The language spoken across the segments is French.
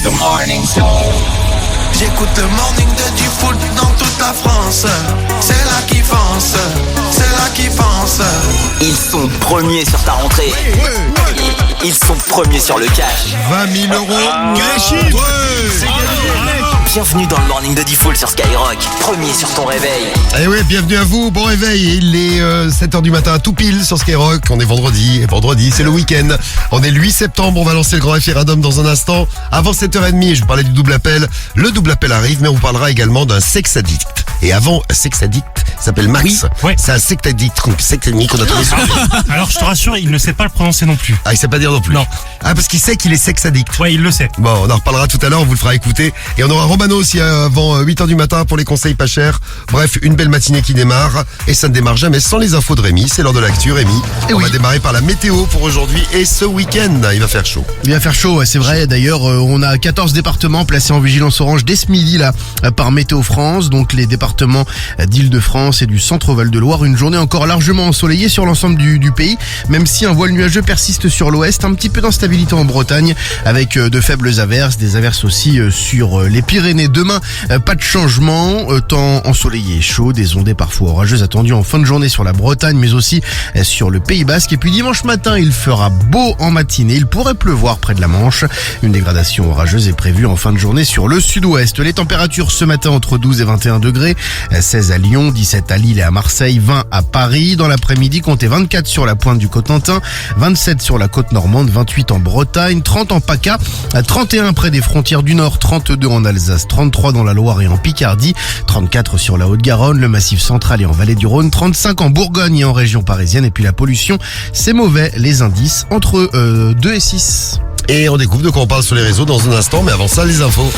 The Morning Show. J'écoute le morning de du foot dans toute la France. C'est là qu'ils foncent, c'est là qu'ils foncent. Ils sont premiers sur ta rentrée. Ils sont premiers sur le cash. 20 000 euros. Cash. Bienvenue dans le morning de Diffoul sur Skyrock. Premier sur ton réveil. Eh ouais, bienvenue à vous, bon réveil. Il est 7h du matin, tout pile sur Skyrock. On est vendredi, et vendredi c'est le week-end. On est le 8 septembre, on va lancer le grand référendum dans un instant. Avant 7h30, je vous parlais du double appel. Le double appel arrive, mais on parlera également d'un sex addict. Et avant, un sex addict s'appelle Max. Oui, ouais. C'est un sex addict qu'on a trouvé sur le Alors je te rassure, il ne sait pas le prononcer non plus. Ah, il sait pas dire non plus. Non. Ah, parce qu'il sait qu'il est sex addict. Ouais, il le sait. Bon, on en reparlera tout à l'heure, on vous le fera écouter. Et on aura Romano aussi avant 8h du matin pour les conseils pas chers. Bref, une belle matinée qui démarre. Et ça ne démarre jamais sans les infos de Rémi. C'est l'heure de l'actu, Rémi. On va démarrer par la météo pour aujourd'hui et ce week-end. Il va faire chaud. Il va faire chaud, ouais, c'est vrai. D'ailleurs, on a 14 départements placés en vigilance orange dès ce midi là par Météo France. Donc les départements d'Île-de-France et du centre Val-de-Loire. Une journée encore largement ensoleillée sur l'ensemble du pays. Même si un voile nuageux persiste sur l'ouest. Un petit peu d'instabilité en Bretagne avec de faibles averses. Des averses aussi sur les Pyrénées. Demain, pas de changement. Temps ensoleillé et chaud. Des ondées parfois orageuses attendues en fin de journée sur la Bretagne mais aussi sur le Pays Basque. Et puis dimanche matin, il fera beau en matinée. Il pourrait pleuvoir près de la Manche. Une dégradation orageuse est prévue en fin de journée sur le sud-ouest. Les températures ce matin entre 12 et 21 degrés. 16 à Lyon, 17 à Lille et à Marseille, 20 à Paris. Dans l'après-midi, comptez 24 sur la pointe du Cotentin, 27 sur la côte normande, 28 en Bretagne, 30 en PACA, 31 près des frontières du Nord, 32 en Alsace, 33 dans la Loire et en Picardie, 34 sur la Haute-Garonne, le Massif central et en Vallée du Rhône, 35 en Bourgogne et en région parisienne. Et puis la pollution, c'est mauvais, les indices entre 2 et 6. Et on découvre de quoi on parle sur les réseaux dans un instant. Mais avant ça, les infos.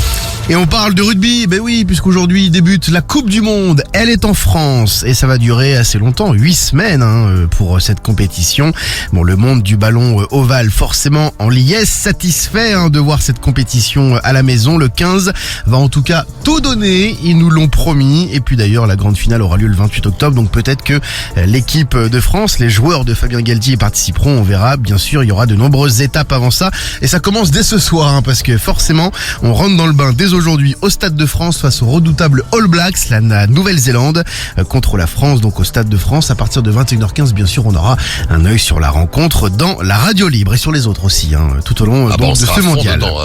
Et on parle de rugby, ben oui, puisqu'aujourd'hui débute la Coupe du Monde. Elle est en France et ça va durer assez longtemps, 8 semaines pour cette compétition. Bon, le monde du ballon ovale forcément en liesse, satisfait de voir cette compétition à la maison. Le 15 va en tout cas tout donner, ils nous l'ont promis. Et puis d'ailleurs, la grande finale aura lieu le 28 octobre, donc peut-être que l'équipe de France, les joueurs de Fabien Galtier y participeront, on verra. Bien sûr, il y aura de nombreuses étapes avant ça. Et ça commence dès ce soir, parce que forcément, on rentre dans le bain dès aujourd'hui au Stade de France face au redoutable All Blacks, la Nouvelle-Zélande, contre la France, donc au Stade de France. À partir de 21h15, bien sûr, on aura un œil sur la rencontre dans la radio libre et sur les autres aussi, tout au long de ce mondial. Dedans,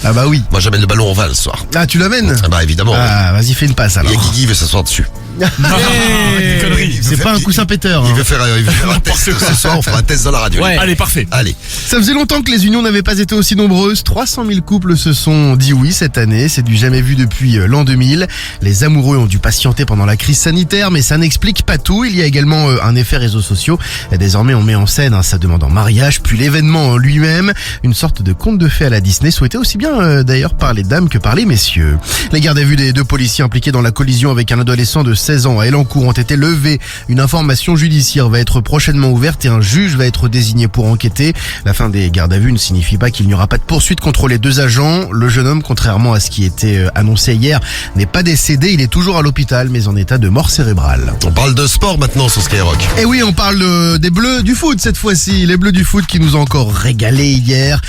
Ah bah oui. Moi, j'amène le ballon ovale ce soir. Ah, tu l'amènes? Ah bah évidemment. Ah, vas-y, fais une passe alors. Il y a Guigui, il veut s'asseoir dessus. Des conneries. C'est pas un coussin péteur. Il veut faire un test ce soir, on fera un test dans la radio. Ouais. Allez, parfait. Allez. Ça faisait longtemps que les unions n'avaient pas été aussi nombreuses. 300 000 couples se sont dit oui cette année. C'est du jamais vu depuis l'an 2000. Les amoureux ont dû patienter pendant la crise sanitaire, mais ça n'explique pas tout. Il y a également un effet réseaux sociaux. Désormais, on met en scène sa demande en mariage, puis l'événement en lui-même. Une sorte de conte de fées à la Disney, souhaité aussi bien d'ailleurs par les dames que par les messieurs. Les gardes à vue des 2 policiers impliqués dans la collision avec un adolescent de 16 ans à Elancourt ont été levés. Une information judiciaire va être prochainement ouverte et un juge va être désigné pour enquêter. La fin des gardes à vue ne signifie pas qu'il n'y aura pas de poursuite contre les 2 agents. Le jeune homme, contrairement à ce qui était annoncé hier, n'est pas décédé. Il est toujours à l'hôpital, mais en état de mort cérébrale. On parle de sport maintenant sur Skyrock. Et oui, on parle des Bleus du foot cette fois-ci. Les Bleus du foot qui nous ont encore régalé hier.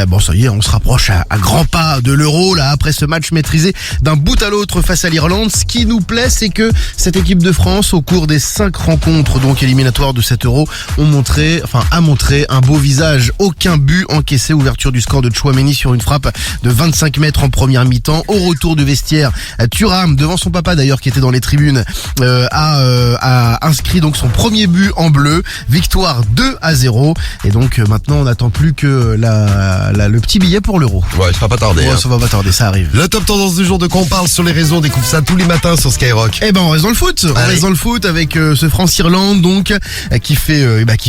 Bon, ça y est, on se rapproche à grands pas de l'Euro là après ce match maîtrisé d'un bout à l'autre face à l'Irlande. Ce qui nous plaît, c'est que cette équipe de France, au cours des 5 rencontres donc éliminatoires de cet Euro, a montré un beau visage. Aucun but encaissé. Ouverture du score de Tchouaméni sur une frappe de 25 mètres en première mi-temps. Au retour du vestiaire, Thuram, devant son papa d'ailleurs qui était dans les tribunes, a inscrit donc son premier but en bleu. Victoire 2-0. Et donc maintenant on n'attend plus que le petit billet pour l'Euro. Ouais, ça va pas tarder. Ça va pas tarder, ça arrive. Le top tendance du jour de quoi on parle sur les réseaux, on découvre ça tous les matins sur Skyrock. Eh ben on reste dans le foot. On reste dans le foot avec ce France-Irlande donc qui fait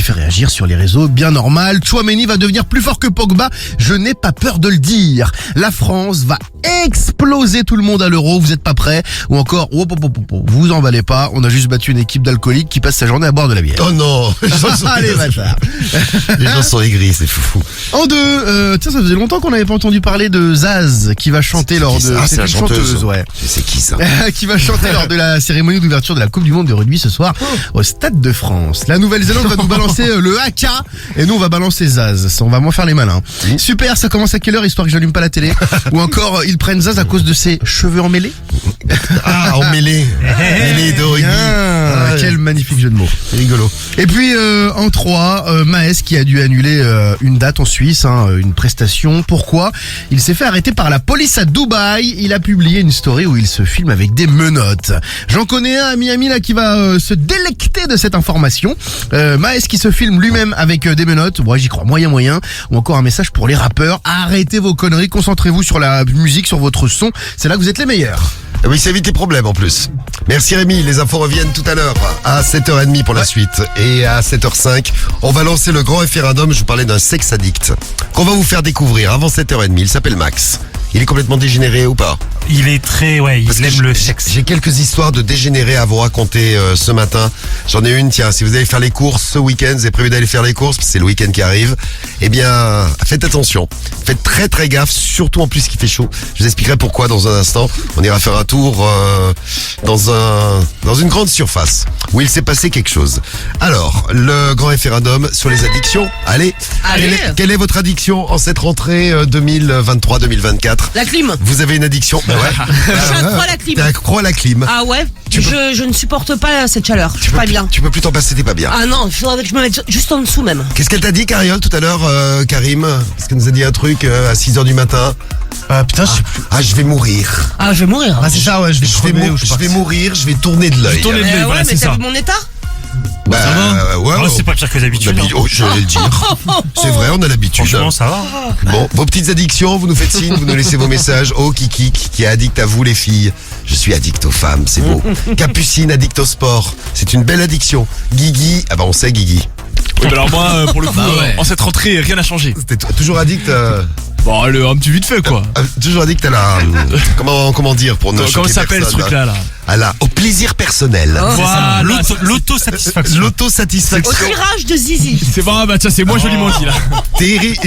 réagir sur les réseaux, bien normal. Tchouaméni va devenir plus fort que Pogba. Je n'ai pas peur de le dire. La France va exploser tout le monde à l'Euro. Vous êtes pas prêts? Ou encore, vous emballez pas. On a juste battu une équipe d'alcooliques qui passe sa journée à boire de la bière. Oh non. Allez, bâtard. Les gens sont aigris, c'est fou. En 2, ça faisait longtemps qu'on n'avait pas entendu parler de Zaz qui va chanter lors de... C'est la chanteuse. ouais. C'est qui ça? Qui va chanter lors de la cérémonie d'ouverture de la Coupe du Monde de rugby ce soir au Stade de France. La Nouvelle-Zélande va nous balancer le haka et nous on va balancer Zaz. On va moins faire les malins. Super, ça commence à quelle heure histoire que j'allume pas la télé? Ou encore ils prennent Zaz à cause de ses cheveux emmêlés? Ah, en mêlée. Mêlée de rugby. Bien, quel magnifique jeu de mots. C'est rigolo. Et puis en 3, Maes qui a dû annuler une date en Suisse, une prestation. Pourquoi? Il s'est fait arrêter par la police à Dubaï. Il a publié une story où il se filme avec des menottes. J'en connais un à Miami là qui va se délecter de cette information. Maes qui se filme lui-même avec des menottes. Bon, j'y crois moyen. Ou encore un message pour les rappeurs. Arrêtez vos conneries, concentrez-vous sur la musique, sur votre son. C'est là que vous êtes les meilleurs. Oui, ça évite les problèmes en plus. Merci Rémi, les infos reviennent tout à l'heure à 7h30 pour la suite. Et à 7h05, on va lancer le grand référendum. Je vous parlais d'un sexe addict qu'on va vous faire découvrir avant 7h30. Il s'appelle Max. Il est complètement dégénéré ou pas? Il est très, Parce il que aime le sexe. J'ai quelques histoires de dégénérés à vous raconter ce matin. J'en ai une, tiens, si vous allez faire les courses ce week-end, vous avez prévu d'aller faire les courses, parce que c'est le week-end qui arrive, eh bien, faites attention. Faites très gaffe, surtout en plus qu'il fait chaud. Je vous expliquerai pourquoi dans un instant. On ira faire un tour dans une grande surface où il s'est passé quelque chose. Alors, le grand référendum sur les addictions. Allez. Quelle est votre addiction en cette rentrée 2023-2024? La clim. Vous avez une addiction? Bah ouais. Je suis accro à la clim. T'es accro à la clim. Ah ouais, je ne supporte pas cette chaleur. Je suis pas bien. Tu peux plus t'en passer, t'es pas bien. Ah non, il faudrait que je me mette juste en dessous même. Qu'est-ce qu'elle t'a dit, Cariole, tout à l'heure, Karim? Parce qu'elle nous a dit un truc à 6h du matin. Putain, je sais plus. Ah, je vais mourir. Ah, je vais mourir. Ah, c'est ça, ouais, je vais mourir, je vais tourner de l'œil. tourner de l'œil, voilà, ouais, mais c'est t'as ça. vu mon état? Bah, ouais, Oh, c'est pas pire que d'habitude. Oh, je vais le dire. C'est vrai, on a l'habitude. Franchement, ça va. Bon, vos petites addictions, vous nous faites signe, vous nous laissez vos messages. Oh, Kiki, qui est addict à vous, les filles. Je suis addict aux femmes, c'est beau. Capucine, addict au sport. C'est une belle addiction. Guigui, ah bah on sait Guigui. Oui, bah alors moi, pour le coup, en cette rentrée, rien n'a changé. T'es toujours addict Bon, un petit vite fait, quoi. toujours addict à la... comment dire pour ne Comment choquer ça s'appelle ce personne, truc-là, là? au plaisir personnel. Voilà, L'autosatisfaction. L'autosatisfaction. Au tirage de zizi. c'est bon, bah tiens, c'est moins joliment dit, là. Oui,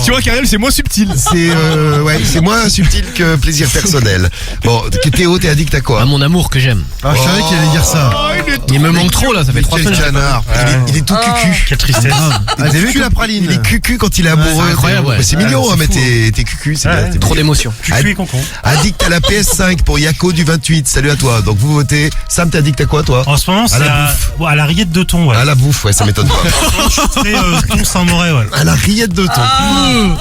Tu vois, Karel, c'est moins subtil. c'est moins subtil que plaisir personnel. Bon, Théo, t'es addict à quoi? À mon amour que j'aime. Ah, je savais qu'il allait dire ça. Il me manque trop là, ça fait 3 Quel semaines. canard. Il est tout cucu. Quelle tristesse. Ah, t'as vu que la praline? Il est cucu quand il est amoureux. c'est incroyable, ouais. Mais c'est mignon, c'est mais fou. t'es cucu, c'est Ouais, bien. t'es Trop mignon. d'émotions. Cucu et concon. Addict à la PS5 pour Yako du 28. Salut à toi. Donc vous votez. Sam, t'es addict à quoi, toi? En ce moment, c'est la à la rillette de thon, ouais. À la bouffe, ouais, ça m'étonne pas. Je suis très thon Saint-Moret, ouais. À la rillette de thon.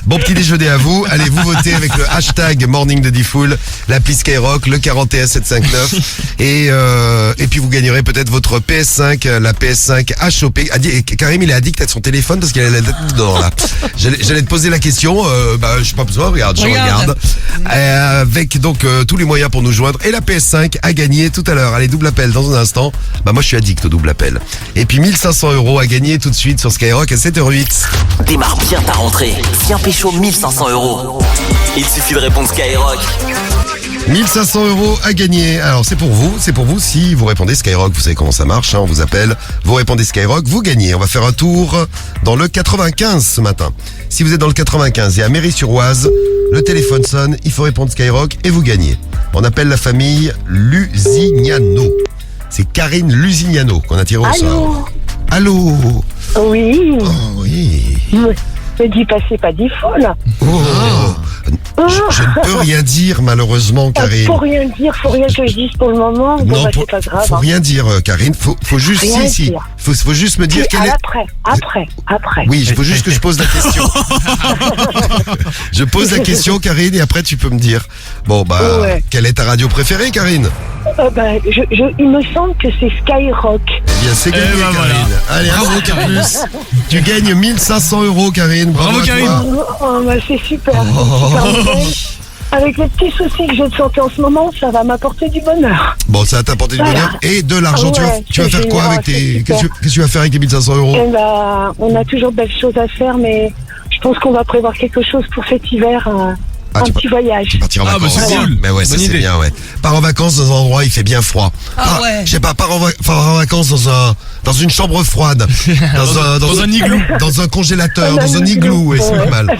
Bon petit déjeuner à vous. Allez, vous votez avec le hashtag Morning de Diffoul, l'appli Skyrock, le 41759. Et puis vous gagnerez peut-être votre PS5, la PS5 à choper. Karim, il est addict à son téléphone parce qu'il a la tête dedans, là. J'allais te poser la question. Je sais pas besoin, regarde, je regarde. Avec donc tous les moyens pour nous joindre. Et la PS5 à gagner tout à l'heure. Allez, double appel dans un instant. Moi je suis addict au double appel. Et puis 1500 € à gagner tout de suite sur Skyrock à 7h08. Démarre bien ta rentrée. Viens pécho 1500 €. Il suffit de répondre Skyrock. 1500 € à gagner. Alors c'est pour vous si vous répondez Skyrock, vous savez comment ça marche, on vous appelle, vous répondez Skyrock, vous gagnez. On va faire un tour dans le 95 ce matin. Si vous êtes dans le 95 et à Méry-sur-Oise, le téléphone sonne, il faut répondre Skyrock et vous gagnez. On appelle la famille Lusignano. C'est Karine Lusignano qu'on a tiré au sort. Allô? Oui, Oh oui. me dis pas, c'est pas dit folle. Oh. Je ne peux rien dire malheureusement, Karine. Faut rien dire, faut rien que je dise pour le moment. Bon, bah, c'est pas grave. faut rien dire, Karine. Faut juste, Rien dire. Faut juste me dire Puis, quelle est. après. Oui, il faut juste que je pose la question. Je pose la question, Karine, et après tu peux me dire. Bon, Ouais. quelle est ta radio préférée, Karine? Il me semble que c'est Skyrock. Eh bien, c'est gagné, ben Karine. voilà. Allez, bravo, Karine. Tu gagnes 1500 € Karine. Bravo, Bravo, à Karine. toi. C'est super. C'est super. Avec les petits soucis que j'ai de santé en ce moment, ça va m'apporter du bonheur. Bon, ça va t'apporter du Voilà. bonheur et de l'argent. Ouais, tu vas c'est faire quoi génial, avec tes. c'est Qu'est-ce super. que tu vas faire avec les 1500 €? Eh ben, on a toujours de belles choses à faire, mais je pense qu'on va prévoir quelque chose pour cet hiver. Ah, un tu petit voyage. Tu partir en Ah, bah, vacances. c'est cool. Mais ouais, ça Bonne c'est idée. bien, ouais. Pars en vacances dans un endroit, il fait bien froid. Ah ouais. Je sais pas, pars en vacances dans une chambre froide. Dans un igloo. Dans un congélateur, dans un igloo, ouais, c'est pas mal.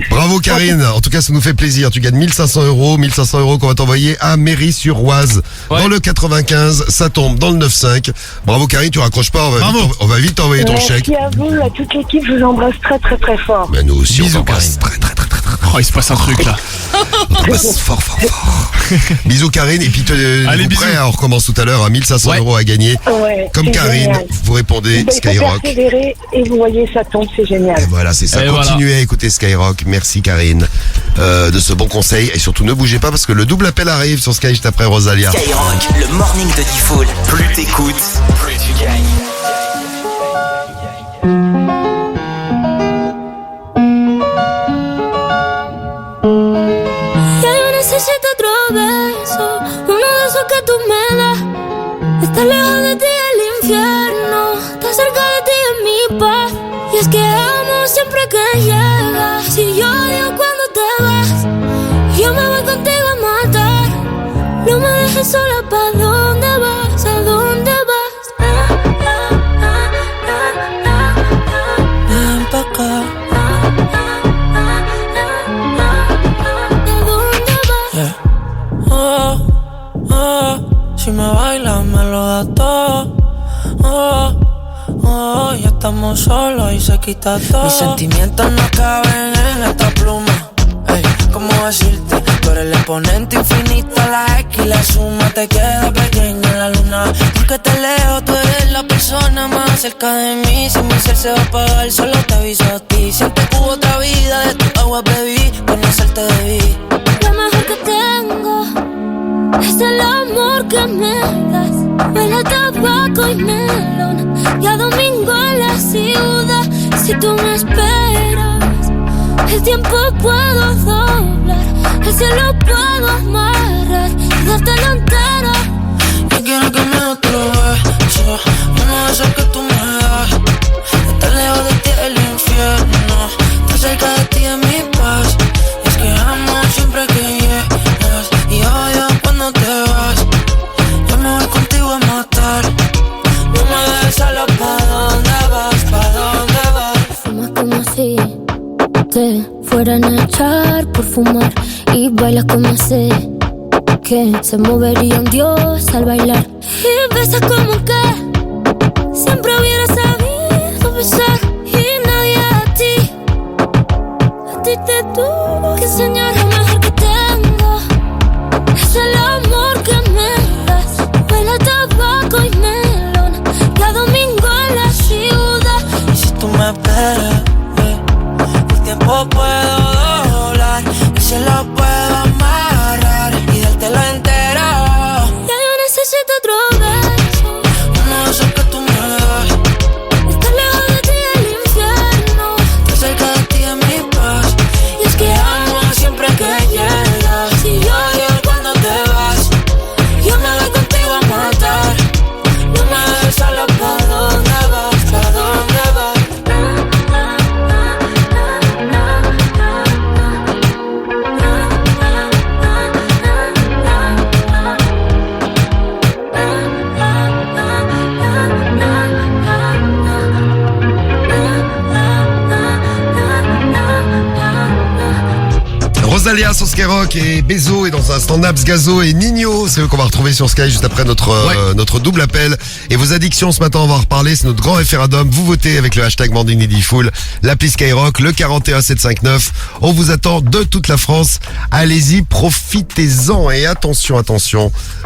Bravo Karine, en tout cas ça nous fait plaisir. Tu gagnes 1500 €, qu'on va t'envoyer à Méry-sur-Oise. Ouais. Dans le 95, ça tombe dans le 9-5. Bravo Karine, tu raccroches pas, on va vite t'envoyer ton chèque. Merci à vous, à toute l'équipe, je vous embrasse très très très fort. Mais nous aussi, Bisous, on t'embrasse Karine. très. Oh, il se passe un truc là. On t'embrasse fort. Bisous Karine, et puis Allez, vous bisous. prêt, on recommence tout à l'heure à 1500 € à gagner. Ouais, Comme c'est Karine, génial. vous répondez Il faut Skyrock. persévérer et vous voyez, ça tombe, c'est génial. Et voilà, c'est ça. Et Continuez à écouter Skyrock. Merci Karine de ce bon conseil. Et surtout, ne bougez pas parce que le double appel arrive sur Sky juste après Rosalia. Skyrock, le morning de Diffoul. Plus t'écoutes, plus tu gagnes. Ya yo necesito otro beso, uno de esos que tú me das. Estar lejos de ti es el infierno, estar cerca de ti es mi paz. Y es que amo siempre que llegas. Si yo odio cuando te vas, yo me voy contigo a matar. No me dejes sola, ¿pa' dónde vas? ¿A dónde vas? Ven pa' acá. Si me bailas me lo das todo. Ya estamos solos y se quita todo. Mis sentimientos no caben en esta pluma. Ey, ¿cómo decirte? Tú eres el exponente infinito, la X y la suma te queda pequeña en la luna. Porque te leo, tú eres la persona más cerca de mí. Si mi ser se va a apagar, solo te aviso a ti. Siento que hubo otra vida, de tu agua bebí, conocerte debí. Lo mejor que tengo es el amor que me das. Huele a tabaco y melón, y a domingo en la ciudad. Si tú me esperas, el tiempo puedo doblar, el cielo puedo amarrar y dártelo entero. Yo quiero que me des otro beso, uno de esos que tú me das. Estar lejos de ti es el infierno, estar cerca de ti es mi paz. Y es que amo siempre que llegas y odio cuando te vas. Yo me voy contigo a matar. No me dejes solo, ¿pa' dónde vas? ¿Pa' dónde vas? Fumas como si te fueran a echar por fumar, y bailas como sé que se movería un dios al bailar. Y besas como que siempre hubiera sabido besar, y nadie a ti te tuvo que enseñar. Lo mejor que tengo es el amor que me das. Huele a tabaco y melón, y a domingo en la ciudad. Y si tú me esperas, el tiempo puedo doblar, el cielo puedo amarrar y dártelo entero. Ya yo necesito otro beso, Uno de esos que tú me das. estar lejos de ti es el infierno, Estar cerca de ti es mi paz. y es que Amo siempre que llegas. si yo Odio cuando te vas. Yo me voy contigo a matar. No me dejes solo, ¿pa' dónde vas? ¿Pa' dónde vas? Rosalia sur Skyrock et Bezo, et dans un instant Naps, Gazo et Nino, c'est eux qu'on va retrouver sur Sky juste après notre double appel. Et vos addictions ce matin, on va en reparler, c'est notre grand référendum. Vous votez avec le hashtag Morning Diffoul, l'appli Skyrock, le 41759. On vous attend de toute la France. Allez-y, profitez-en, et attention,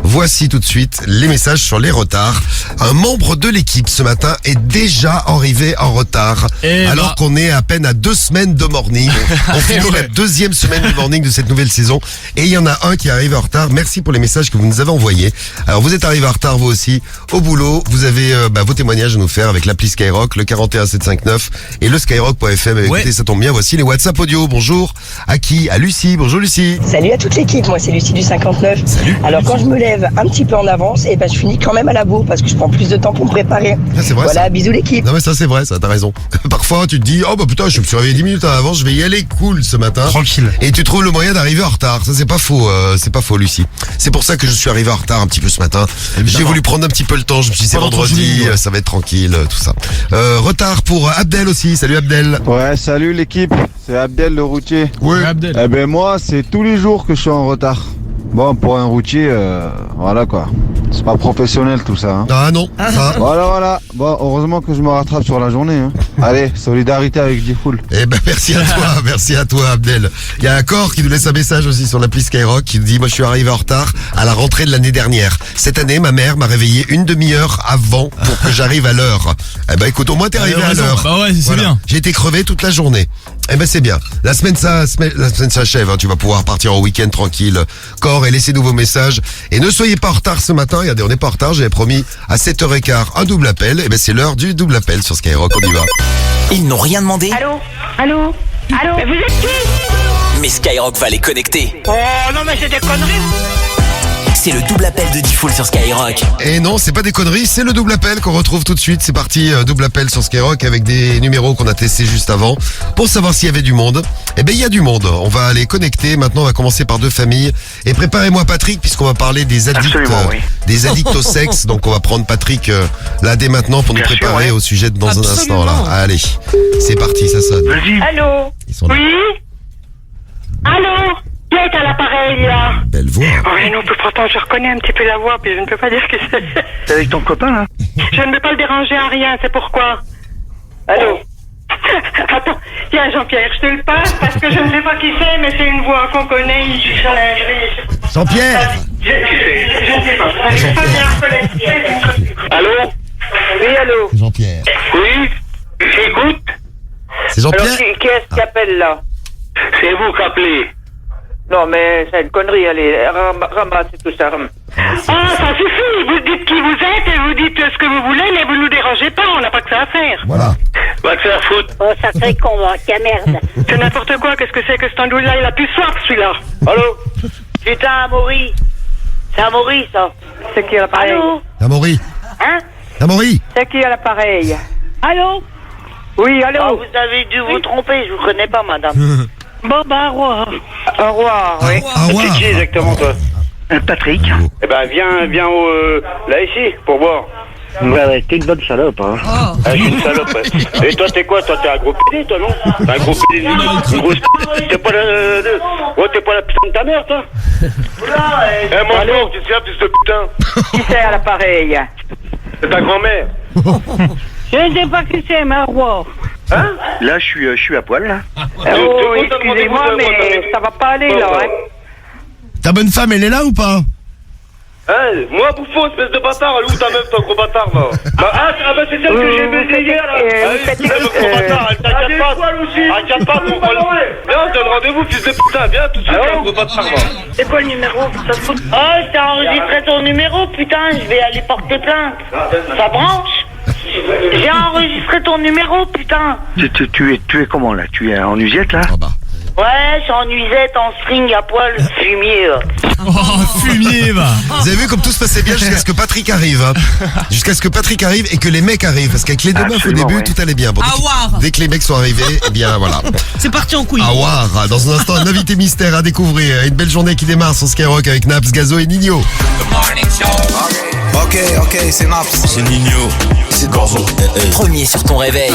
voici tout de suite les messages sur les retards. Un membre de l'équipe ce matin est déjà arrivé en retard, alors qu'on est à peine à 2 semaines de morning. On finit la 2e semaine du morning de cette nouvelle saison, et il y en a un qui est arrivé en retard. Merci pour les messages que vous nous avez envoyés. Alors vous êtes arrivé en retard vous aussi au boulot, vous avez vos témoignages à nous faire avec l'appli Skyrock, le 41759 et le skyrock.fm. Écoutez, ça tombe bien, voici les WhatsApp audio. Bonjour à qui? À Lucie. Bonjour Lucie. Salut à toute l'équipe, moi c'est Lucie du 59. Salut. Alors quand je me lève un petit peu en avance, et je finis quand même à la bourre parce que je prends plus de temps pour me préparer. Ah, c'est vrai, voilà, ça. bisous l'équipe. Non mais ça c'est vrai, ça, t'as raison. Parfois tu te dis, oh bah putain, je me suis réveillé 10 minutes à l'avance, je vais y aller cool ce matin. Tranquille. Et tu tu trouves le moyen d'arriver en retard. Ça, c'est pas faux, Lucie. C'est pour ça que je suis arrivé en retard un petit peu ce matin. J'ai voulu prendre un petit peu le temps. Je me suis dit, c'est vendredi, ça va être tranquille, tout ça. Retard pour Abdel aussi. Salut Abdel. Ouais, salut l'équipe. C'est Abdel le routier. Oui. Abdel. Eh ben moi, c'est tous les jours que je suis en retard. Bon, pour un routier, voilà quoi. C'est pas professionnel tout ça. Hein. Ah non. Ça. Voilà. Bon, heureusement que je me rattrape sur la journée. Hein. Allez, solidarité avec Diffoul. Eh ben merci à toi Abdel. Il y a Accor qui nous laisse un message aussi sur l'appli Skyrock qui nous dit, moi je suis arrivé en retard à la rentrée de l'année dernière. Cette année, ma mère m'a réveillé une demi-heure avant pour que j'arrive à l'heure. Eh ben écoute, au moins t'es arrivé à l'heure. Bah ouais, c'est bien. J'ai été crevé toute la journée. Eh ben c'est bien. La semaine s'achève, hein. Tu vas pouvoir partir en week-end tranquille. Corps, et laissez-nous vos messages. Et ne soyez pas en retard ce matin. Regardez, on n'est pas en retard. J'avais promis à 7h15 un double appel. Eh ben c'est l'heure du double appel sur Skyrock. On y va. Ils n'ont rien demandé, Allô Mais vous êtes qui? mais Skyrock va les connecter. Oh non, mais c'est des conneries. C'est le double appel de Diffoul sur Skyrock. Et non, c'est pas des conneries, c'est le double appel qu'on retrouve tout de suite. C'est parti, double appel sur Skyrock avec des numéros qu'on a testés juste avant pour savoir s'il y avait du monde. Eh ben il y a du monde. On va les connecter. Maintenant, on va commencer par deux familles. Et préparez-moi Patrick, puisqu'on va parler des addicts, des addicts au sexe. Donc on va prendre Patrick là dès maintenant pour nous préparer au sujet dans un instant. Là, allez, c'est parti, ça sonne. Allô? Ils sont là. Oui? Allô? Qui est à l'appareil, là? Belle voix. Oui, non, pourtant, je reconnais un petit peu la voix, puis je ne peux pas dire que c'est... C'est avec ton copain là? Je ne veux pas le déranger à rien, c'est pourquoi. Allô? Attends, tiens, Jean-Pierre, je te le passe, parce que je ne sais pas qui c'est, mais c'est une voix qu'on connaît, Jean-Pierre. Je ne sais pas. Je n'arrive pas bien à reconnaître. Allô? Oui, allô? Jean-Pierre. Oui? J'écoute. C'est Jean-Pierre. Qui est-ce qui appelle, là? C'est vous qui appelez. Non, mais c'est une connerie, allez, ramassez tout ça. Ah, ça suffit, vous dites qui vous êtes et vous dites ce que vous voulez, mais vous nous dérangez pas, on n'a pas que ça à faire. Voilà. Va te faire foutre. Oh, sacré con, quelle merde. C'est n'importe quoi, qu'est-ce que c'est que cet andouille-là, il a plus soif, celui-là. Allô? Putain, Amaury. C'est Amaury, ça. C'est qui à l'appareil? Allô? Amaury. Hein? Amaury. C'est qui à l'appareil? Allô? Oui, allô? Ah, vous avez dû vous tromper, je vous connais pas, madame. Bon, bah, un roi, oui. C'est qui exactement, toi? Patrick. Eh ben, viens là, ici, pour boire. Ouais, t'es une bonne salope, hein. Ah, je suis une salope, ouais. Et toi, t'es quoi? Toi, t'es un gros pédé, toi, non? T'es un gros pédé, une grosse... T'es pas t'es pas la putain de ta mère, toi? Eh, mon frère, tu sais, fils de putain. Qui c'est à l'appareil? C'est ta grand-mère. Je ne sais pas qui c'est, ma roi. Hein? Là, je suis à poil, là. Oh, excusez-moi, mais ça va pas aller, là, hein. Ta bonne femme, elle est là ou pas? Hein, moi, bouffon, espèce de bâtard, elle est où ta meuf, toi, gros bâtard, là? Bah, c'est celle que j'ai baisée hier, là. Gros bâtard, elle t'inquiète pas. T'inquiète pas, mon poil. Viens, donne rendez-vous, fils de putain, viens tout de suite, gros bâtard, là. C'est quoi le numéro? Ça se fout? Oh, t'as enregistré ton numéro, putain, je vais aller porter plainte. Ça branche? J'ai enregistré ton numéro, putain. Tu es comment là? Tu es en usette là? Ouais, je suis en nuisette, en string, à poil, fumier. Oh, fumier, va. Vous avez vu comme tout se passait bien jusqu'à ce que Patrick arrive. Hein. Jusqu'à ce que Patrick arrive et que les mecs arrivent. Parce qu'avec les deux meufs au début, tout allait bien. Bon, dès que les mecs sont arrivés, eh bien voilà. C'est parti en couille. Awar, dans un instant, un invité mystère à découvrir. Une belle journée qui démarre sur Skyrock avec Naps, Gazo et Nino. Ok, c'est Naps. C'est Nino. C'est Gazo. Premier sur ton réveil.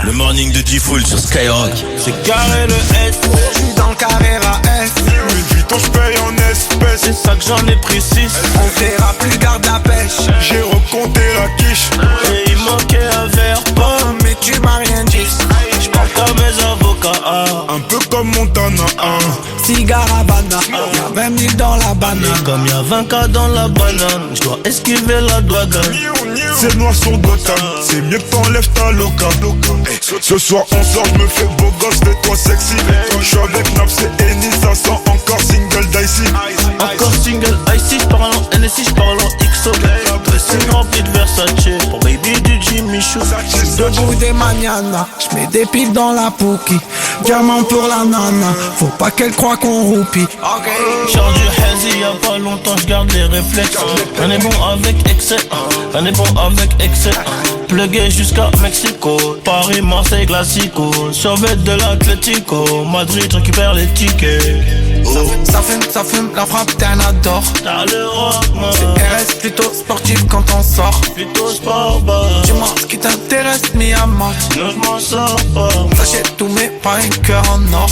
Le morning de Diffoul sur Skyrock. C'est carré le S. Je suis dans le carré à S. Louis Vuitton, je paye en espèces. C'est ça que j'en ai pris 6. On verra plus garde la pêche. J'ai recompté la quiche. Et il manquait un verre pomme. Mais tu m'as rien dit. Je parle comme mes avocats. Un peu comme Montana. Cigare Havana. Y'a 20 000 dans la banane. Et comme y'a 20K dans la banane, je dois esquiver la douane. C'est noir sur Gotham. C'est mieux que t'enlèves ta loca. Ce soir on sort, je me fais beau gosse, fais-toi sexy. Je suis avec Naps et Eni, ça sent encore single d'icy. Encore single icy, j'parle en NSI, j'parle en XO. Dressing rempli de Versace. Pour baby du Jimmy Choo. debout des mañanas. J'mets des piles dans la pouki. Diamant pour la nana. Faut pas qu'elle croie qu'on roupie. Genre du hazy, y'a pas longtemps, j'garde les réflexes. On est bon avec excès, on est bon avec excès. Plugué jusqu'à Mexico, Paris, Marseille, Classico. Survêt de l'Atlético, Madrid récupère les tickets. Ça fume, la frappe t'es un adore. T'as le rock, man. C'est RS plutôt sportif quand on sort. Plutôt sport, bah. Dis-moi ce qui t'intéresse, mi amant. Non, j'm'en sors pas. J'achète tout mais pas un cœur en or.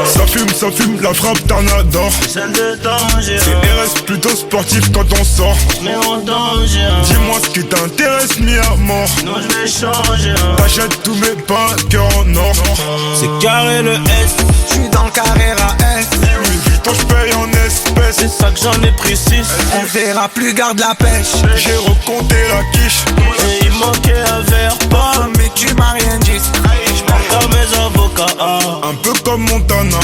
Ça fume, la frappe t'en adore. Celle de danger. C'est RS plutôt sportif quand on sort. Mais en danger. Dis-moi ce qui t'intéresse, mis à mort. Non, j'vais changer. T'achètes tout mais pas un cœur en or. C'est carré le S. J'suis dans le carré AS. Louis Vuitton j'paye en espèces. C'est ça que j'en ai pris 6. On verra plus, garde la pêche. J'ai recompté la quiche. Et il manquait un verre pas. Mais tu m'as rien dit. J'parle comme mes avocats. Un peu comme Montana.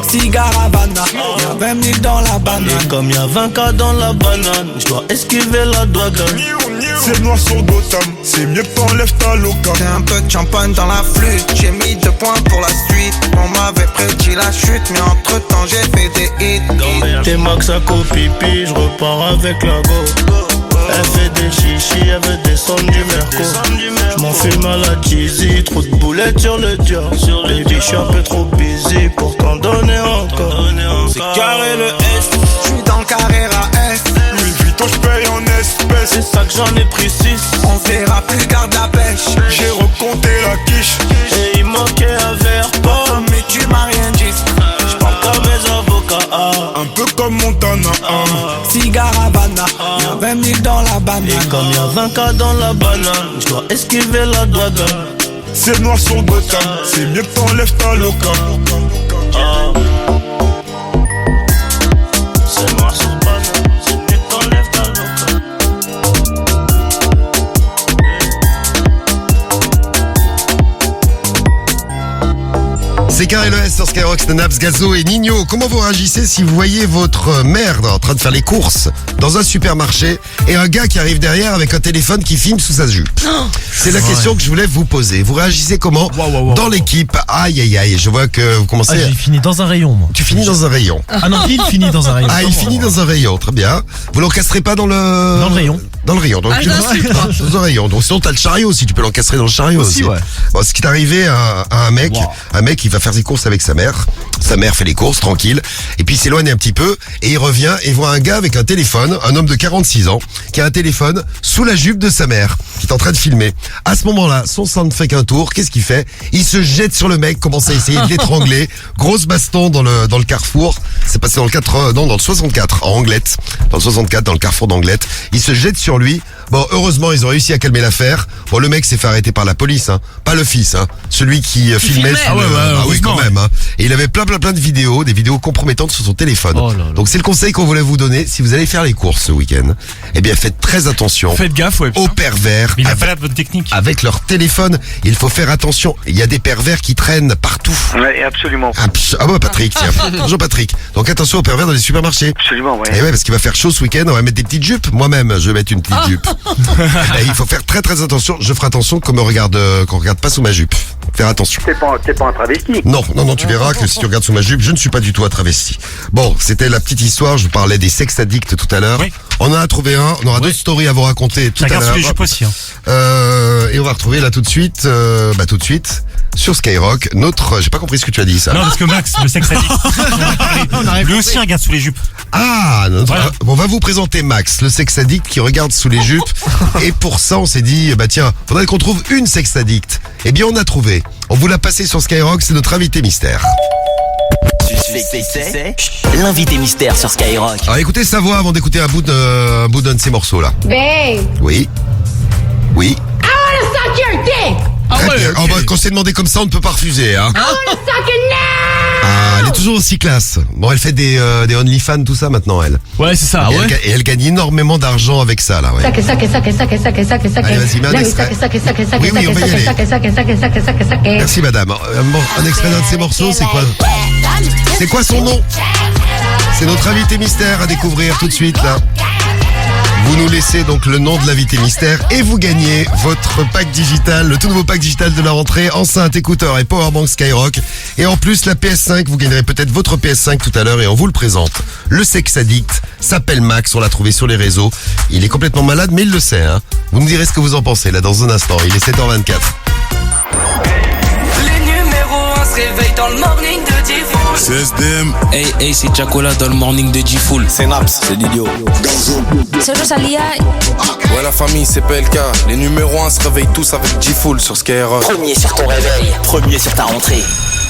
Cigare Havana. Y'a 20 000 dans la banane. Et comme y'a 20K dans la banane, j'dois esquiver la douane. C'est noir sur Gotham. C'est mieux que t'enlèves ta loca. J'ai un peu de champagne dans la flûte. J'ai mis 2 points pour la suite. On m'avait prédit la chute, mais entre temps j'ai fait des hits. T'es max à copipi, j'repars avec la go. Elle fait des chichis, elle veut descendre du Merco. J'm'en fume à la cheesy, trop de boulettes sur le dior. Baby, j'suis un peu trop busy pour t'en donner encore. C'est carré le S. J'suis dans le carré AS. Louis Vuitton j'paye en espèces. C'est ça que j'en ai pris 6. On verra plus, garde la pêche. J'ai recompté la quiche. Et il manquait un verre pas. Mais tu m'as rien dit. J'parle comme mes avocats. Un peu comme Montana. Cigare Havana. Y'a 20 000 dans la banane. Et comme y'a 20K dans la banane, j'dois esquiver la douane. C'est noir sur Gotham. C'est mieux que t'enlèves ta loca. C'est noir sur banane, c'est mieux que t'enlèves ta loca. C'est Carré le S sur Skyrock, Naps, Gazo et Nino. Comment vous réagissez si vous voyez votre mère en train de faire les courses dans un supermarché et un gars qui arrive derrière avec un téléphone qui filme sous sa jupe? C'est la question que je voulais vous poser. Vous réagissez comment dans l'équipe? Aïe aïe aïe, je vois que vous commencez... J'ai fini dans un rayon, moi. Tu finis dans un rayon. Ah non, il finit dans un rayon. Ah, il finit dans un rayon, très bien. Vous l'encastrez pas dans le... Dans le rayon. Dans le rayon. Donc, dans un rayon. Donc sinon t'as le chariot aussi, tu peux l'encastrer dans le chariot aussi. Ouais. Bon, ce qui est arrivé à un mec, il va faire ses courses avec sa mère. Sa mère fait les courses, tranquille. Et puis il s'éloigne un petit peu et il revient et voit un gars avec un téléphone, un homme de 46 ans, qui a un téléphone sous la jupe de sa mère, qui est en train de filmer. À ce moment-là, son sang ne fait qu'un tour. Qu'est-ce qu'il fait? Il se jette sur le mec, commence à essayer de l'étrangler. Grosse baston dans le carrefour. C'est passé dans le 64, en Anglette. Dans le 64, dans le carrefour d'Anglette. Il se jette sur lui. Bon, heureusement, ils ont réussi à calmer l'affaire. Bon, le mec s'est fait arrêter par la police, hein. Pas le fils, hein. Celui qui filmait. Oui, quand même, hein. Et il avait plein de vidéos, des vidéos compromettantes sur son téléphone. Donc c'est le conseil qu'on voulait vous donner. Si vous allez faire les courses ce week-end, eh bien, faites très attention. Faites gaffe, aux pervers. Mais il a pas la bonne technique. Avec leur téléphone, il faut faire attention. Il y a des pervers qui traînent partout. Ouais, absolument. Ah bah, Patrick, tiens. Bonjour, Patrick. Donc attention aux pervers dans les supermarchés. Absolument, ouais. Et ouais, parce qu'il va faire chaud ce week-end, on va mettre des petites jupes. Moi-même, je vais mettre une petite jupe. Et il faut faire très attention. Je ferai attention qu'on regarde pas sous ma jupe. Faire attention. T'es pas un travesti. Non, tu verras que si tu regardes sous ma jupe, je ne suis pas du tout un travesti. Bon, c'était la petite histoire. Je vous parlais des sex addicts tout à l'heure. Oui. On en a trouvé un. On aura d'autres stories à vous raconter tout à l'heure. Sous les jupes aussi. Hein. Et on va retrouver là tout de suite, sur Skyrock, j'ai pas compris ce que tu as dit, ça. Non, parce que Max, le sex addict. Lui aussi regarde sous les jupes. Ah, voilà. On va vous présenter Max, le sex addict qui regarde sous les jupes. Et pour ça, on s'est dit, tiens, faudrait qu'on trouve une sex addict. Eh bien, on a trouvé. On vous l'a passé sur Skyrock, c'est notre invité mystère. L'invité mystère sur Skyrock. Alors écoutez sa voix avant d'écouter un bout d'un de ses morceaux là. Babe. Oui. I wanna suck your dick. Très bien. Okay. Quand c'est demandé comme ça, on ne peut pas refuser, hein. I wanna suck it now. Ah, elle est toujours aussi classe. Bon, elle fait des OnlyFans, tout ça maintenant, elle. Ouais, c'est ça. Et elle gagne énormément d'argent avec ça, là. Ouais. Allez, vas-y, mets un extrait. Oui, on va y aller. Merci, madame. Un extrait d'un de ses morceaux, c'est quoi? C'est quoi son nom? C'est notre invité mystère à découvrir tout de suite, là. Vous nous laissez donc le nom de l'invité mystère et vous gagnez votre pack digital, le tout nouveau pack digital de la rentrée, enceinte, écouteur et powerbank Skyrock. Et en plus la PS5, vous gagnerez peut-être votre PS5 tout à l'heure et on vous le présente. Le sex addict s'appelle Max, on l'a trouvé sur les réseaux. Il est complètement malade mais il le sait. Hein. Vous me direz ce que vous en pensez là dans un instant, il est 7h24. Les numéros 1 se réveillent dans le morning de G-Fool. C'est SDM. Hey, c'est Chacola dans le morning de G-Fool. C'est Naps, c'est Didio. C'est Rosalia. Ouais, la famille, c'est PLK. Les numéros 1 se réveillent tous avec G-Fool sur Skyrock. Premier sur ton réveil, premier sur ta rentrée.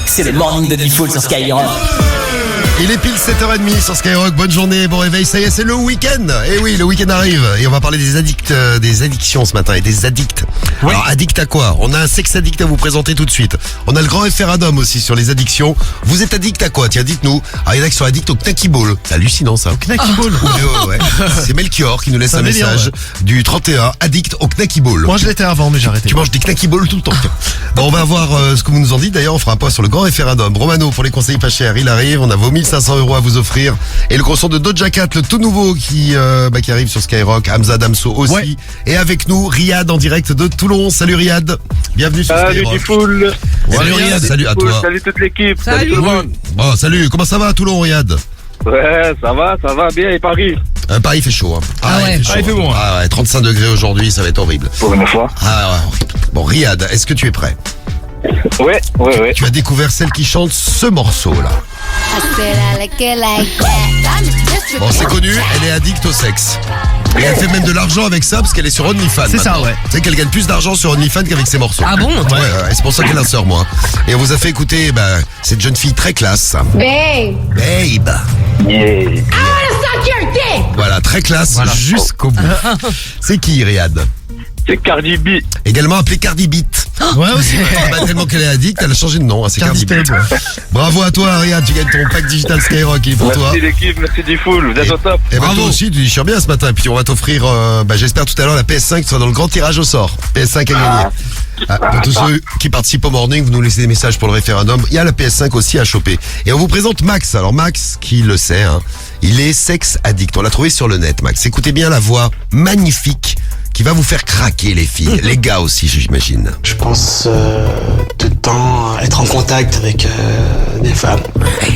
C'est le morning de G-Fool sur Skyrock. Il est pile 7h30 sur Skyrock, bonne journée, bon réveil, ça y est, c'est le week-end. Et oui, le week-end arrive et on va parler des addicts, des addictions ce matin et des addicts. Oui. Alors, addict à quoi? On a un sex addict à vous présenter tout de suite. On a le grand référendum aussi sur les addictions. Vous êtes addict à quoi? Tiens, dites-nous. Alors, il y en a qui sont addicts au knacky ball. C'est hallucinant ça. Au knacky ball. Ouais. C'est Melchior qui nous laisse un message du 31, addict au knacky ball. Moi, je l'étais avant, mais j'ai arrêté. Tu manges des knacky balls tout le temps. Bon, on va voir ce que vous nous en dites. D'ailleurs, on fera un point sur le grand référendum. Romano, pour les conseils pas chers, il arrive. On a vos 1500 € à vous offrir. Et le gros son de Doja Cat, le tout nouveau qui arrive sur Skyrock. Hamza Damso aussi. Ouais. Et avec nous, Riyad en direct de Toulon. Salut Riyad. Bienvenue sur Skyrock. Salut G-Fool. Salut Riyad. Salut à toi. Salut toute l'équipe. Salut tout le monde. Oh, salut. Comment ça va à Toulon, Riyad? Ouais, ça va bien. Et Paris? Paris fait chaud. Hein. Ouais. Il fait bon. Ah ouais, 35 degrés aujourd'hui, ça va être horrible. Pour une fois. Ah ouais, horrible. Bon, Riyad, est-ce que tu es prêt? Ouais. Tu as découvert celle qui chante ce morceau-là. Bon, c'est connu, elle est addict au sexe. Et elle fait même de l'argent avec ça parce qu'elle est sur OnlyFans. C'est ça, ouais. Tu sais qu'elle gagne plus d'argent sur OnlyFans qu'avec ses morceaux. Ah bon? Ouais, c'est pour ça qu'elle a sort, moi. Et on vous a fait écouter cette jeune fille très classe. Babe. Yeah. Voilà, très classe jusqu'au bout. C'est qui, Riyad? C'est Cardi B. Également appelée Cardi Beat. Ouais, aussi. Tellement qu'elle est addict, elle a changé de nom. Hein, c'est Cardi Beat. Bravo à toi, Riyad. Tu gagnes ton pack digital Skyrock. Il est pour toi. Merci l'équipe, merci G-Fool. Vous êtes au top. Et toi aussi, tu déchires bien ce matin. Et puis on va t'offrir, j'espère tout à l'heure, la PS5 qui sera dans le grand tirage au sort. PS5 à gagner. Pour tous ceux qui participent au morning, vous nous laissez des messages pour le référendum. Il y a la PS5 aussi à choper. Et on vous présente Max. Alors Max, qui le sait, hein, il est sex addict. On l'a trouvé sur le net, Max. Écoutez bien la voix magnifique qui va vous faire craquer, les filles. Les gars aussi, j'imagine. Je pense tout le temps être en contact avec des femmes.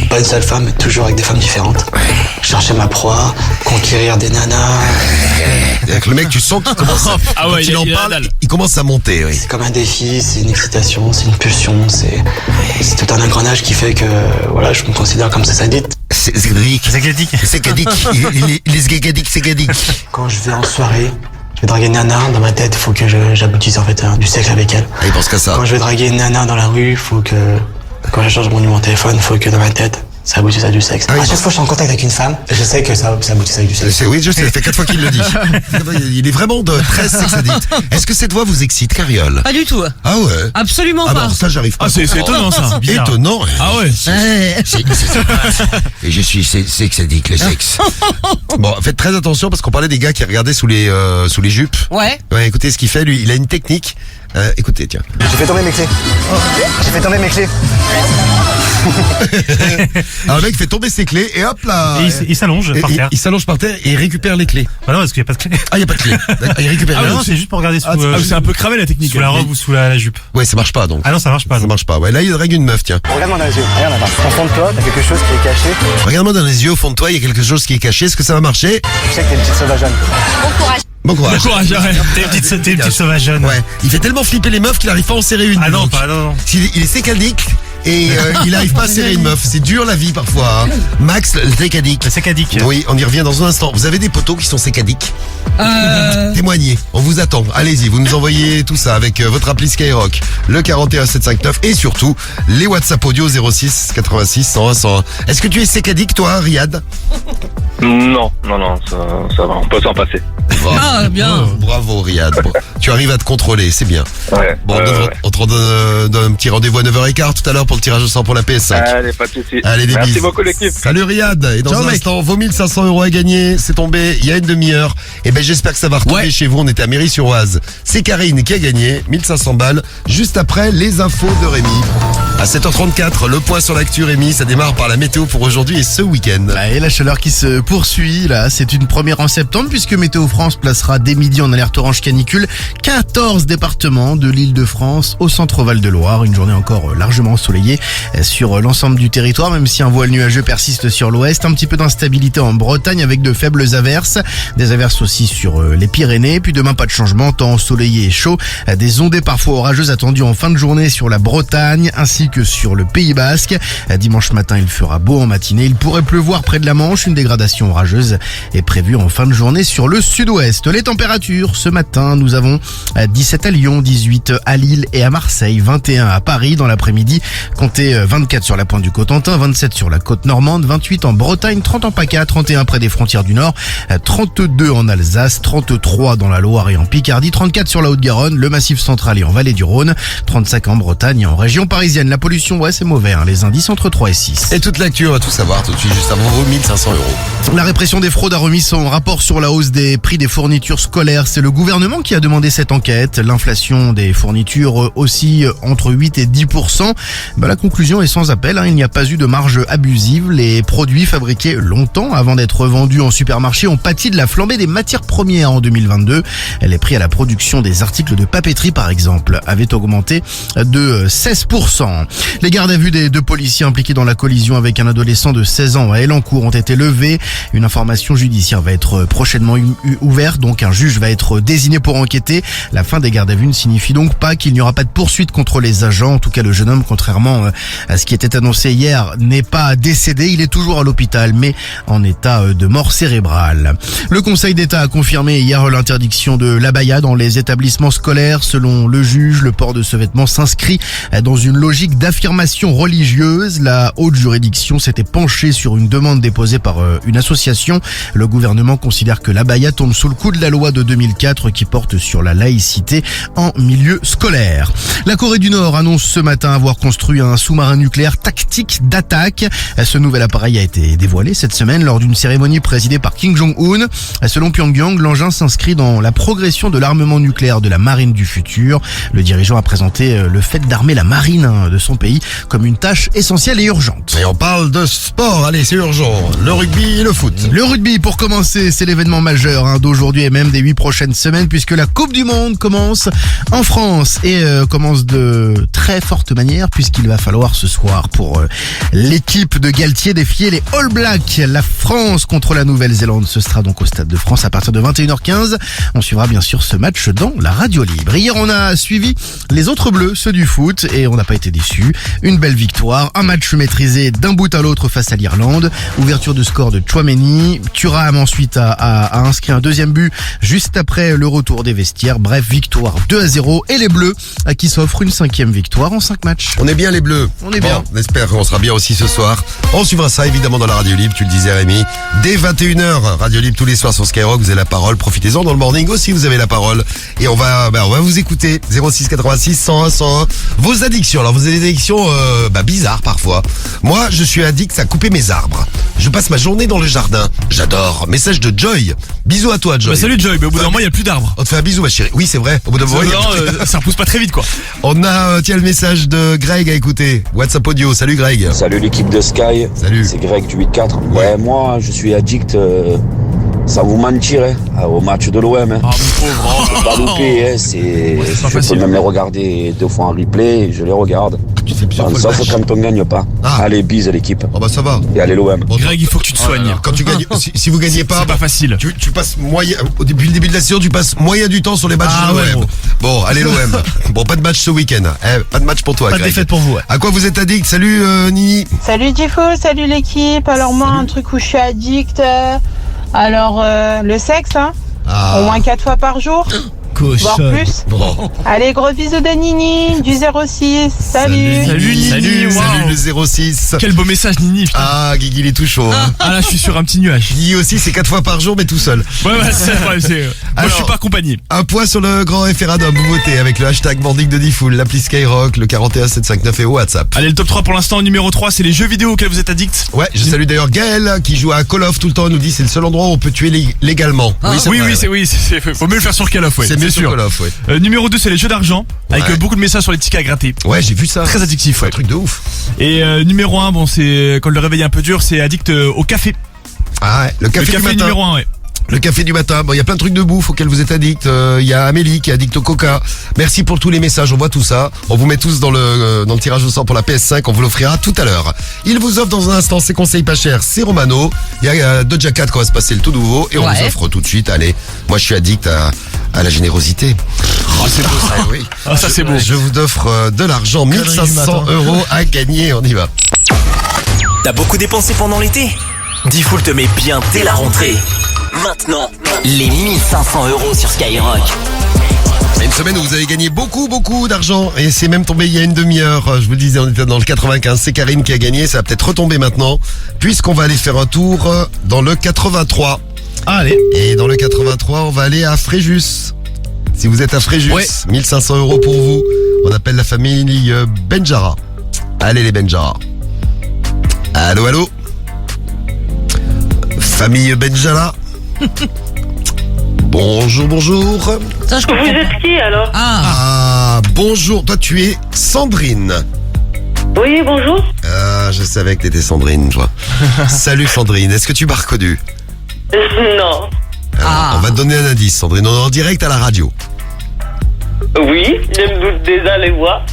Pas une seule femme, mais toujours avec des femmes différentes. Chercher ma proie, conquérir des nanas. C'est-à-dire que le mec, tu sens qu'il commence à, quand il en parle, il commence à monter. Oui. C'est comme un défi, c'est une excitation, c'est une pulsion, c'est tout un engrenage qui fait que voilà, je me considère comme ça addict. C'est gadique. Il est gadique. Quand je vais en soirée, je vais draguer une nana, dans ma tête, il faut que j'aboutisse en fait du sexe avec elle. Il pense qu'à ça. Quand je vais draguer une nana dans la rue, il faut que, quand je change mon numéro de téléphone, il faut que dans ma tête, ça aboutisse à du sexe. À chaque fois que je suis en contact avec une femme, je sais que ça aboutisse à du sexe. Oui, je sais, ça fait 4 fois qu'il le dit. Il est vraiment très sex addict. Est-ce que cette voix vous excite, Cariole? Pas du tout. Ah ouais? Absolument pas. Alors ça, j'arrive pas. Ah, c'est étonnant ça. Bizarre. Étonnant. Ah ouais. Et je suis sex addict, le sexe. Bon, faites très attention parce qu'on parlait des gars qui regardaient sous les jupes. Ouais. Ouais, écoutez ce qu'il fait, lui. Il a une technique. Écoutez, tiens. J'ai fait tomber mes clés. Alors le mec fait tomber ses clés et hop là. Et il s'allonge par terre. Il s'allonge par terre et il récupère les clés. Ah non, parce qu'il n'y a pas de clé. Ah, il n'y a pas de clé. Il récupère Ah non, c'est juste pour regarder sous. C'est un peu cramé la technique. Sous la robe ou sous la jupe. Ouais, ça marche pas donc. Ah non, ça marche pas. Ça marche pas. Ouais, là il drague une meuf, tiens. Regarde-moi dans les yeux, regarde là-bas. Au fond de toi, t'as quelque chose qui est caché. Regarde-moi dans les yeux, au fond de toi, il y a quelque chose qui est caché. Est-ce que ça va marcher? Je sais que t'es une petite sauvageonne. Bon courage. Bon courage. T'es une petite sauvageonne. Ouais. Il fait tellement flipper les meufs qu'il arrive pas à en serrer une. Ah non, pas non. Il est sécadique et il arrive pas à serrer une meuf. C'est dur la vie parfois. Hein. Max, le sécadique. Le sécadique. Oui, on y revient dans un instant. Vous avez des potos qui sont sécadiques? Témoignez, on vous attend. Allez-y, vous nous envoyez tout ça avec votre appli Skyrock, le 41759 et surtout les WhatsApp audio 06 86 101 101. Est-ce que tu es sécadique toi, Riyad? Non, ça va, on peut s'en passer. Bravo. Ah, bien. Bravo, Riyad. Bon, tu arrives à te contrôler, c'est bien. Ouais. Bon, on te donne un petit rendez-vous à 9h15 tout à l'heure pour le tirage au sort pour la PS5. Allez, pas de soucis. Allez, des Merci bises. beaucoup, l'équipe. Salut, Riyad. Et dans un instant, vos 1500 € à gagner. C'est tombé il y a une demi-heure. Et j'espère que ça va retomber chez vous. On était à Méry-sur-Oise. C'est Karine qui a gagné 1500 balles juste après les infos de Rémi. À 7h34, le point sur l'actu, Rémi, ça démarre par la météo pour aujourd'hui et ce week-end. Et la chaleur qui se poursuit, là, c'est une première en septembre puisque Météo France placera dès midi en alerte orange canicule 14 départements de l'Île-de-France au centre Val-de-Loire. Une journée encore largement ensoleillée sur l'ensemble du territoire, même si un voile nuageux persiste sur l'ouest. Un petit peu d'instabilité en Bretagne avec de faibles averses. Des averses aussi sur les Pyrénées. Puis demain, pas de changement, temps ensoleillé et chaud. Des ondées parfois orageuses attendues en fin de journée sur la Bretagne ainsi que sur le Pays Basque. Dimanche matin, il fera beau en matinée. Il pourrait pleuvoir près de la Manche. Une dégradation orageuse est prévue en fin de journée sur le sud-ouest. Les températures, ce matin, nous avons 17 à Lyon, 18 à Lille et à Marseille, 21 à Paris dans l'après-midi. Comptez 24 sur la pointe du Cotentin, 27 sur la côte normande, 28 en Bretagne, 30 en PACA, 31 près des frontières du Nord, 32 en Alsace, 33 dans la Loire et en Picardie, 34 sur la Haute-Garonne, le Massif central et en Vallée du Rhône, 35 en Bretagne et en région parisienne. La pollution, ouais, c'est mauvais, les indices entre 3 et 6. Et toute l'actu, on va tout savoir tout de suite, juste avant vos 1500 €. La répression des fraudes a remis son rapport sur la hausse des prix des fournitures scolaires. C'est le gouvernement qui a demandé cette enquête. L'inflation des fournitures aussi entre 8 et 10%. La conclusion est sans appel, il n'y a pas eu de marge abusive. Les produits fabriqués longtemps avant d'être vendus en supermarché ont pâti de la flambée des matières premières en 2022. Les prix à la production des articles de papeterie, par exemple, avaient augmenté de 16%. Les gardes à vue des 2 policiers impliqués dans la collision avec un adolescent de 16 ans à Elancourt ont été levés. Une information judiciaire va être prochainement ouverte, donc un juge va être désigné pour enquêter. La fin des gardes à vue ne signifie donc pas qu'il n'y aura pas de poursuite contre les agents. En tout cas, le jeune homme, contrairement à ce qui était annoncé hier, n'est pas décédé. Il est toujours à l'hôpital, mais en état de mort cérébrale. Le Conseil d'État a confirmé hier l'interdiction de l'abaya dans les établissements scolaires. Selon le juge, le port de ce vêtement s'inscrit dans une logique d'affirmation religieuse. La haute juridiction s'était penchée sur une demande déposée par une association. Le gouvernement considère que l'abaya tombe sous le coup de la loi de 2004 qui porte sur la laïcité en milieu scolaire. La Corée du Nord annonce ce matin avoir construit un sous-marin nucléaire tactique d'attaque. Ce nouvel appareil a été dévoilé cette semaine lors d'une cérémonie présidée par Kim Jong-un. Selon Pyongyang, l'engin s'inscrit dans la progression de l'armement nucléaire de la marine du futur. Le dirigeant a présenté le fait d'armer la marine de son pays comme une tâche essentielle et urgente. Et on parle de sport, allez, c'est urgent. Le rugby et le foot. Le rugby, pour commencer, c'est l'événement majeur d'aujourd'hui et même des 8 prochaines semaines puisque la Coupe du Monde commence en France et commence de très forte manière puisqu'il va falloir ce soir pour l'équipe de Galtier défier les All Blacks. La France contre la Nouvelle-Zélande, ce sera donc au Stade de France à partir de 21h15. On suivra bien sûr ce match dans la radio libre. Hier, on a suivi les autres bleus, ceux du foot, et on n'a pas été déçus. Une belle victoire, un match maîtrisé d'un bout à l'autre face à l'Irlande. Ouverture de score de Tchouaméni. Thuram ensuite a inscrit un deuxième but juste après le retour des vestiaires. Bref, victoire 2-0 et les bleus qui s'offrent une 5e victoire en 5 matchs. On est bien les bleus. On est bien. On espère qu'on sera bien aussi ce soir. On suivra ça évidemment dans la radio libre, tu le disais Rémi. Dès 21h, radio libre tous les soirs sur Skyrock, vous avez la parole. Profitez-en dans le morning aussi, vous avez la parole. Et on va vous écouter. 06 86 101 101. Vos addictions. Alors vous avez des addictions bizarres parfois. Moi, je suis addict à couper mes arbres. Je passe ma journée dans le jardin. J'adore. Message de Joy. Bisous à toi, Joy. Salut Joy, mais au bout d'un moment, il n'y a plus d'arbres. On te fait un bisou, ma chérie. Oui, c'est vrai. Au bout d'un moment, ça repousse pas très vite, quoi. On a, le message de Greg à écouter. WhatsApp audio. Salut Greg. Salut l'équipe de Sky. Salut. C'est Greg du 8-4. Ouais, moi, je suis addict, sans vous mentir, au match de l'OM. Ah, mon pauvre. Je peux pas louper, je peux même les regarder 2 fois en replay, je les regarde. Tu fais plusieurs fois sauf quand on gagne pas. Allez, bise l'équipe. Oh bah ça va. Et allez l'OM. Greg, il faut que tu te soignes. Quand tu gagnes, si vous gagnez pas, c'est pas facile. Tu passes moyen, depuis le début de la saison, tu passes moyen du temps sur les matchs de l'OM. Ouais, bon, allez l'OM. Bon, pas de match ce week-end. Pas de match pour toi, Pas Greg. de défaite pour vous. À quoi vous êtes addict? Salut Nini. Salut Tifo, salut l'équipe. Alors moi, un truc où je suis addict, le sexe, au moins 4 fois par jour. Voire plus. Bon. Allez, gros bisous de Nini, du 06. Salut. Salut Nini. Salut le 06. Quel beau message, Nini. Putain. Ah, Guigui, il est tout chaud. Ah là, je suis sur un petit nuage. Guigui aussi, c'est 4 fois par jour, mais tout seul. Ouais, c'est vrai. Moi, je suis pas accompagné. Un point sur le grand référendum. Vous votez avec le hashtag Morning de Diffoul, l'appli Skyrock, le 41 759 et WhatsApp. Allez, le top 3 pour l'instant. Numéro 3, c'est les jeux vidéo auxquels vous êtes addict. Ouais, je salue d'ailleurs Gaël qui joue à Call of tout le temps. Elle nous dit c'est le seul endroit où on peut tuer légalement. Oui, faut mieux le faire sur Call of, ouais. C'est mieux sûr. Numéro 2, c'est les jeux d'argent. Avec beaucoup de messages sur les tickets à gratter. Ouais, j'ai vu ça. Très addictif, ouais. Un truc de ouf. Et numéro 1, bon, c'est quand le réveil est un peu dur, c'est addict au café. Ah ouais, le café du matin. Numéro 1, ouais. Le café du matin, bon, il y a plein de trucs de bouffe auxquels vous êtes addict. Il y a Amélie qui est addict au coca. Merci pour tous les messages, on voit tout ça. On vous met tous dans le tirage au sort pour la PS5, on vous l'offrira tout à l'heure. Il vous offre dans un instant ses conseils pas chers, c'est Romano. Il y a Doja Cat qui va se passer le tout nouveau et on vous offre tout de suite. Allez, moi je suis addict à la générosité. Oh, c'est beau ça. Ah, oui. Ah, ça c'est beau. Je vous offre de l'argent, 1500 € à gagner, on y va. T'as beaucoup dépensé pendant l'été ? Diffoul te met bien dès la rentrée. Maintenant, les 1500 € sur Skyrock. Une semaine où vous avez gagné beaucoup d'argent et c'est même tombé il y a une demi-heure. Je vous le disais, on était dans le 95. C'est Karine qui a gagné. Ça va peut-être retomber maintenant puisqu'on va aller faire un tour dans le 83. Allez. Et dans le 83, on va aller à Fréjus. Si vous êtes à Fréjus, 1500 € pour vous. On appelle la famille Benjara. Allez les Benjara. Allô, allô. Famille Benjara. Bonjour. Ça, je comprends. Vous êtes qui alors? Ah, bonjour. Toi, tu es Sandrine. Oui, bonjour. Ah, je savais que t'étais Sandrine, toi. Salut Sandrine, est-ce que tu m'as reconnu? Non. On va te donner un indice, Sandrine. On est en direct à la radio. Oui, je me doute déjà les voix.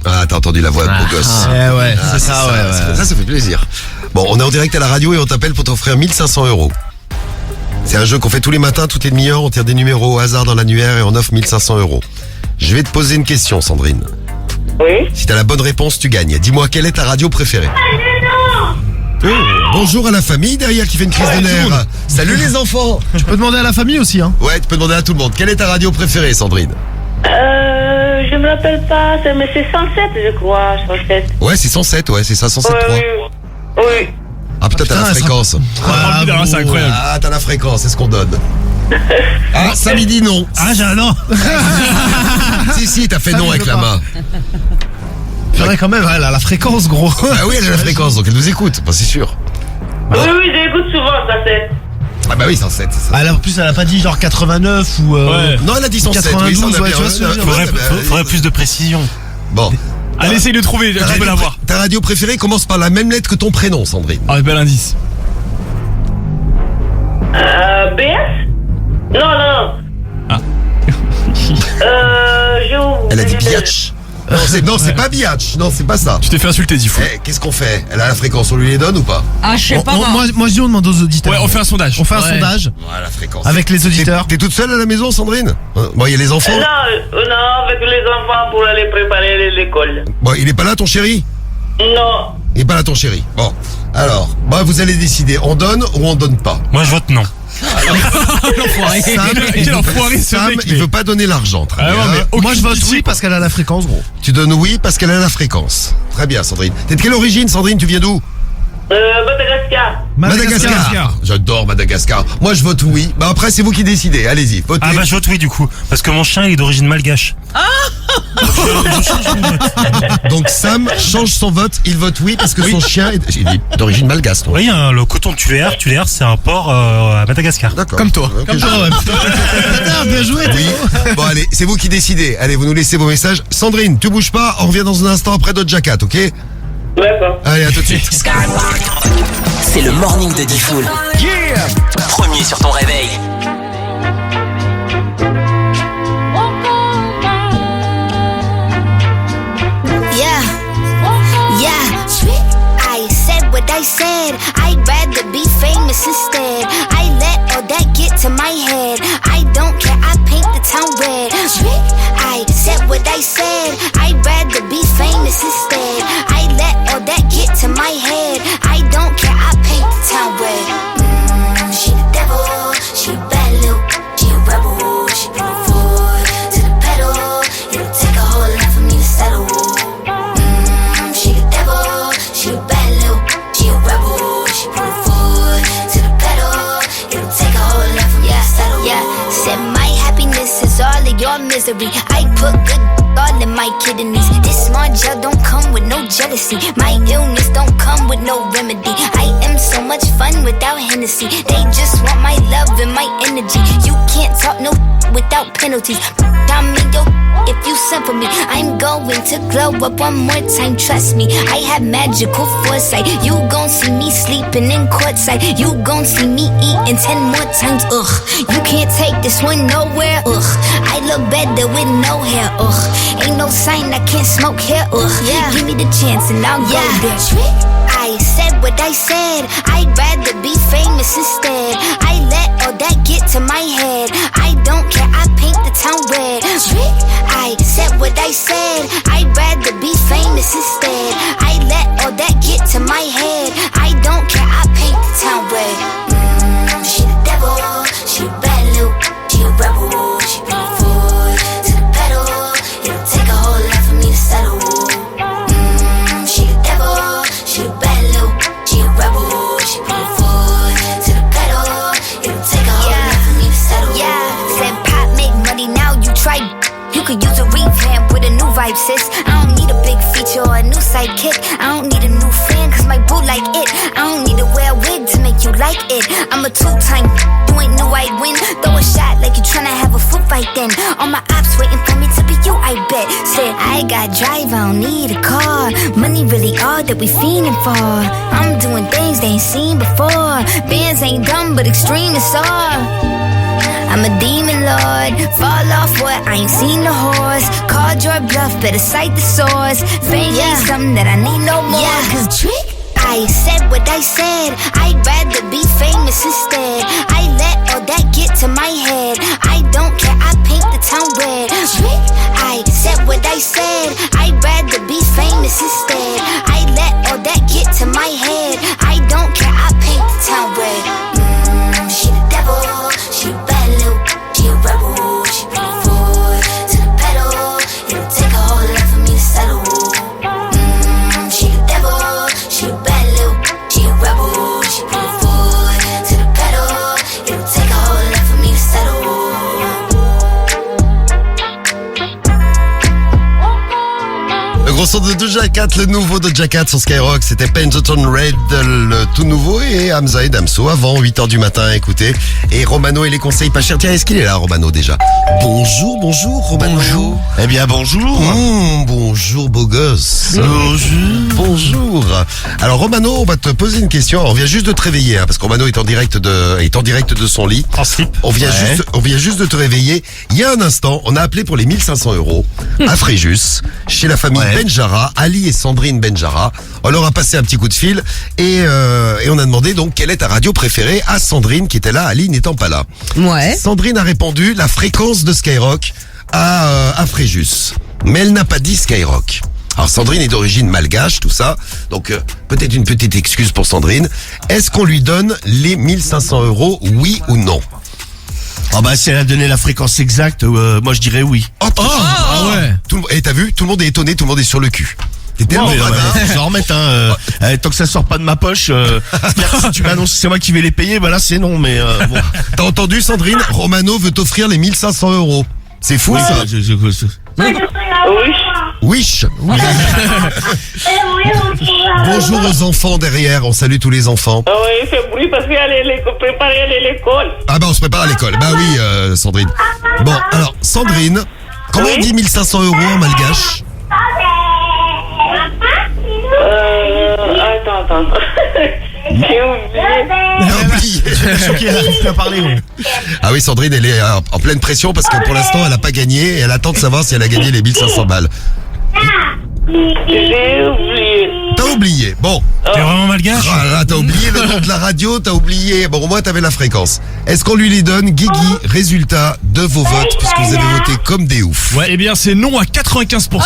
Ah, t'as entendu la voix de beau gosse. Ouais, Ah, c'est ça, ouais. Ça fait plaisir. Bon, on est en direct à la radio et on t'appelle pour t'offrir 1500 €. C'est un jeu qu'on fait tous les matins, toutes les demi-heures. On tire des numéros au hasard dans l'annuaire et on offre 1500 €. Je vais te poser une question, Sandrine. Oui. Si t'as la bonne réponse, tu gagnes. Dis-moi, quelle est ta radio préférée? Oh, bonjour à la famille derrière qui fait une crise de nerfs. Salut les enfants. Tu peux demander à la famille aussi, hein. Ouais, tu peux demander à tout le monde. Quelle est ta radio préférée, Sandrine? Je me rappelle pas, mais c'est 107, je crois, 107. Ouais, c'est 107, ouais, c'est ça, 107.3. Oui. Ah putain, t'as la fréquence. C'est incroyable. Ah, t'as la fréquence, c'est ce qu'on donne. Ah, samedi non. Ah, j'ai un non. Si, t'as fait Ça, non je avec veux la pas. main. Faudrait quand même, elle a la fréquence, gros. Ah oui, elle a la fréquence, donc elle nous écoute, bah, c'est sûr. Oui, j'écoute souvent, 107. Ah bah oui, 107, c'est ça. En plus, elle a pas dit genre 89 ou... Ouais. Non, elle a dit 107. 92, oui, ça, on a ouais, bien- tu vois ce que je veux dire. Faudrait plus de précision. Bon. Allez, essaye de trouver, tu peux l'avoir. Ta radio préférée commence par la même lettre que ton prénom, Sandrine. Ah, bel indice. BS? Non. Ah. Elle a dit Biatch. Non, c'est pas Biatch. Non, c'est pas ça. Tu t'es fait insulter, Diffoul. Qu'est-ce qu'on fait? Elle a la fréquence, on lui les donne ou pas? Ah, je sais pas. Moi, je dis on demande aux auditeurs. Ouais, on fait un sondage. On fait un sondage Voilà, la fréquence. avec les auditeurs. T'es toute seule à la maison, Sandrine? Bon, il y a les enfants. Non, avec les enfants pour aller préparer l'école. Bon, il est pas là, ton chéri? Non. Il est pas là, ton chéri. Bon, alors, vous allez décider. On donne ou on donne pas? Moi, je vote non. L'enfoiré. Quel enfoiré, ce Sam, mec, il mais- veut pas donner l'argent. Très bien. Moi, je vote oui parce qu'elle a la fréquence, gros. Tu donnes oui parce qu'elle a la fréquence. Très bien, Sandrine. T'es de quelle origine, Sandrine? Tu viens d'où? Madagascar. J'adore Madagascar. Moi, je vote oui. Bah après, c'est vous qui décidez. Allez-y, votez. Ah bah je vote oui du coup, parce que mon chien il est d'origine malgache. Donc Sam change son vote. Il vote oui parce que son chien est d'origine malgache. non? Oui, hein, le coton de Tuléar, c'est un port à Madagascar. D'accord. Comme toi. Ok, Comme toi, ouais. Putain, bien joué, Oui. Bon allez, c'est vous qui décidez. Allez, vous nous laissez vos messages. Sandrine, tu bouges pas. On revient dans un instant après Doja Cat, ok? D'accord. Allez, à tout de suite. C'est le morning de Diffoul. Premier sur ton réveil. I said what I said. I'd rather be famous instead. I let all that get to my head. I don't care, I paint the town red. I said what I said. I'd rather be famous instead. I let all that get to my head. I don't care, I paint the town red. She the devil, she a bad little, she a rebel. She bring the foot to the pedal. It'll take a whole lot for me to settle. She the devil, she a bad little, she a rebel. She bring the foot to the pedal. It'll take a whole lot for me to settle. Yeah, said my happiness is all of your misery. I put good all in my kidneys. This smart gel don't come with no jealousy. My illness don't come with no remedy. I am so so much fun without Hennessy. They just want my love and my energy. You can't talk no without penalties. I'm in your if you send for me, I'm going to glow up one more time. Trust me, I have magical foresight. You gon' see me sleeping in courtside. You gon' see me eating 10 more times. Ugh, you can't take this one nowhere. Ugh, I look better with no hair. Ugh, ain't no sign I can't smoke here. Ugh, yeah. Give me the chance and I'll go there. Trick. I said what I said. I'd rather be famous instead. I let all that get to my head. I don't care. I paint the town red. Trick. I said what I said. I'd rather be famous instead. I let all that get to my head. I don't care. I paint the town red. She the devil. She a bad little. She a rebel. She bring the foot to the pedal. It'll take a whole lot for me to settle. She the devil. She a bad little. She a rebel. She bring the foot to the pedal. It'll take a whole lot for me to settle. Yeah, said pop make money now. You try. You could use a revamp with a new vibe, sis. I don't need a big feature or a new sidekick. I don't need a new friend, cause my boo like it. I don't need to wear a wig to make you like it. I'm a two-time, you ain't knew I'd win. Throw a shot like you tryna have a foot fight then. All my ops waiting for me to be you, I bet. Said, I got drive, I don't need a car. Money really all that we fiending for. I'm doing things they ain't seen before. Bands ain't dumb, but extreme is all. I'm a demon lord, fall off what, I ain't seen the horse. Called your bluff, better cite the source. Fame ain't something that I need no more. Yeah, cause trick, I said what I said. I'd rather be famous instead. I let all that get to my head. I don't care, I paint the town red. Trick, I said what I said. I'd rather be famous instead. I let all that get to my head. I don't care, I paint the town red. She the devil, she a bad little, she a rebel. She bring the foot to the pedal. It'll take a whole lot for me to settle. She the devil, she a bad little, she a rebel. She bring the foot to the pedal. It'll take a whole lot for me to settle. Le gros son de Doja Cat, le nouveau Doja Cat sur Skyrock, c'était Pendleton Red, le tout nouveau, et Hamza et Damso avant 8h du matin, écoutez. Et Romano et les conseils pas chers. Tiens, est-ce qu'il est là, Romano, déjà? Bonjour, Romano. Bonjour. Eh bien, bonjour. Bonjour, beau gosse. Bonjour. Alors, Romano, on va te poser une question. On vient juste de te réveiller, parce que Romano est en direct de son lit. En slip. On vient juste de te réveiller. Il y a un instant, on a appelé pour les 1500 € à Fréjus, chez la famille Benjara, Ali et Sandrine Benjara. On leur a passé un petit coup de fil et on a demandé donc quelle est ta radio préférée à Sandrine qui était là, Ali n'étant pas là. Ouais. Sandrine a répondu la fréquence de Skyrock à Fréjus, mais elle n'a pas dit Skyrock. Alors Sandrine est d'origine malgache, tout ça, donc peut-être une petite excuse pour Sandrine. Est-ce qu'on lui donne les 1500 €, oui ou non? Ah bah si elle a donné la fréquence exacte, moi je dirais oui. Ah ouais. Et t'as vu, tout le monde est étonné, tout le monde est sur le cul. T'es tellement faut s'en remettre, tant que ça sort pas de ma poche, si tu m'annonces que c'est moi qui vais les payer, bah là c'est non, mais bon. T'as entendu, Sandrine? Romano veut t'offrir les 1500 €. C'est fou, ça. Wish. Bonjour aux enfants derrière, on salue tous les enfants. Ah oui, il fait bruit parce qu'il y a préparer à l'école. Ah bah on se prépare à l'école, bah oui Sandrine. Bon, alors Sandrine, comment on dit 1500 € en malgache? Attends. J'ai oublié. Ah oui, Sandrine, elle est en pleine pression parce que pour l'instant, elle n'a pas gagné et elle attend de savoir si elle a gagné les 1500 balles. J'ai oublié. T'as oublié, bon. T'es vraiment malgache? Ah là, t'as oublié le nom de la radio, t'as oublié. Bon, au moins, t'avais la fréquence. Est-ce qu'on lui les donne? Guigui, résultat de vos votes, puisque vous avez voté comme des oufs. Ouais, eh bien, c'est non à 95%.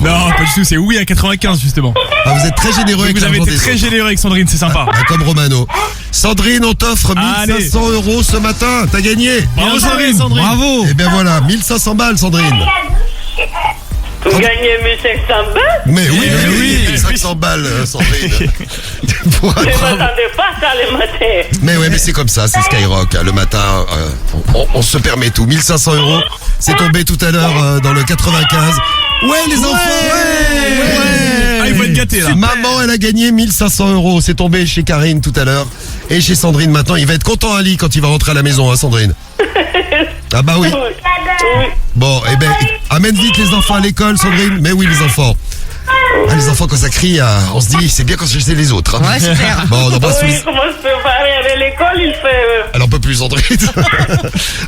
Non, pas du tout, c'est oui à 95%, justement. Ah, vous êtes très généreux avec vous avez été très généreux avec Sandrine, c'est sympa. Bah, comme Romano. Sandrine, on t'offre 1500 € ce matin. T'as gagné. Bravo, Sandrine. Bravo. Et bien voilà, 1500 balles, Sandrine. Vous gagnez 1500 balles? Mais oui, 1500 balles, Sandrine. Je m'attendais pas à ça le matin. Mais ouais, mais c'est comme ça, c'est Skyrock. Le matin, on se permet tout. 1500 €, c'est tombé tout à l'heure dans le 95. Ouais, les enfants. Ouais. Ah, ils vont être gâtés là. Maman, elle a gagné 1500 €. C'est tombé chez Karine tout à l'heure. Et chez Sandrine maintenant. Il va être content, Ali, quand il va rentrer à la maison, hein, Sandrine. Ah bah oui. Bon, eh ben, amène vite les enfants à l'école, Sandrine. Mais oui, les enfants. Ah, les enfants, quand ça crie, on se dit, c'est bien quand c'est les autres. Hein. Ouais, c'est clair. Bon, on embrasse tous les... Comment je peux pas aller à l'école, il fait... Elle en peut plus, Sandrine.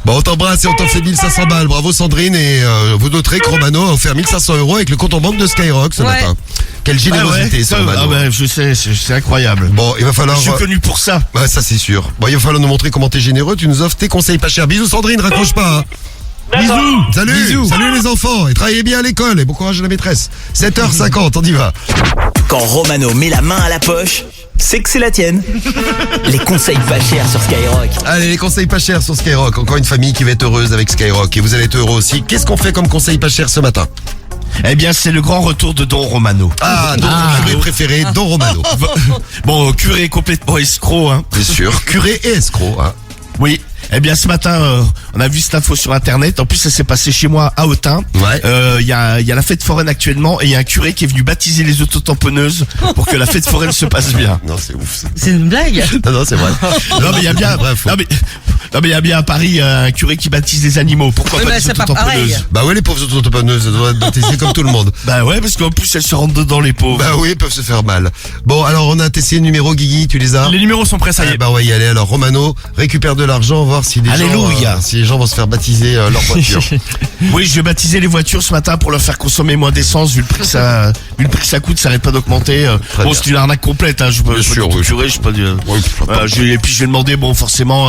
Bon, on t'embrasse et on t'en fait 1500 balles. Bravo, Sandrine. Et vous noterez que Romano a offert 1500 € avec le compte en banque de Skyrock ce matin. Quelle générosité, ça, Romano. Ah ben, je sais, c'est incroyable. Bon, il va falloir... Je suis connu pour ça. Ouais, ça c'est sûr. Bon, il va falloir nous montrer comment t'es généreux. Tu nous offres tes conseils pas chers. Bisous, Sandrine, raccroche pas. Hein. Bisous. Salut. Bisous. Salut les enfants. Et travaillez bien à l'école. Et bon courage à la maîtresse. 7h50, on y va. Quand Romano met la main à la poche, c'est que c'est la tienne. Les conseils pas chers sur Skyrock. Allez, les conseils pas chers sur Skyrock. Encore une famille qui va être heureuse avec Skyrock. Et vous allez être heureux aussi. Qu'est-ce qu'on fait comme conseil pas cher ce matin? Eh bien, c'est le grand retour de Don Romano. Ah, Don curé préféré, Don Romano. Bon, curé complètement escroc, hein. Bien sûr, curé et escroc, hein. Oui. Eh bien, ce matin, on a vu cette info sur Internet. En plus, ça s'est passé chez moi à Autun. Ouais. Il y a la fête foraine actuellement et il y a un curé qui est venu baptiser les autotamponneuses pour que la fête foraine se passe bien. Non, c'est ouf. Ça. C'est une blague. Non, c'est vrai. Non, mais il y a bien, non, mais il y a bien à Paris un curé qui baptise les animaux. Pourquoi Oui, pas mais des c'est pas autotamponneuses? Bah ouais, les pauvres autotamponneuses, elles doivent être baptisées comme tout le monde. Bah ouais, parce qu'en plus, elles se rentrent dedans, les pauvres. Bah oui, elles peuvent se faire mal. Bon, alors on a testé les numéros, Guigui, tu les as? Les numéros sont prêts, ça y est. Bah ouais, y aller. Alors Romano récupère de l'argent, voir si si les gens vont se faire baptiser leur voiture. Oui, je vais baptiser les voitures ce matin pour leur faire consommer moins d'essence, vu le prix que ça coûte, ça arrête pas d'augmenter. Bon, c'est une arnaque complète, hein. Je peux curé, je peux pas dire. Et puis je vais demander, bon, forcément,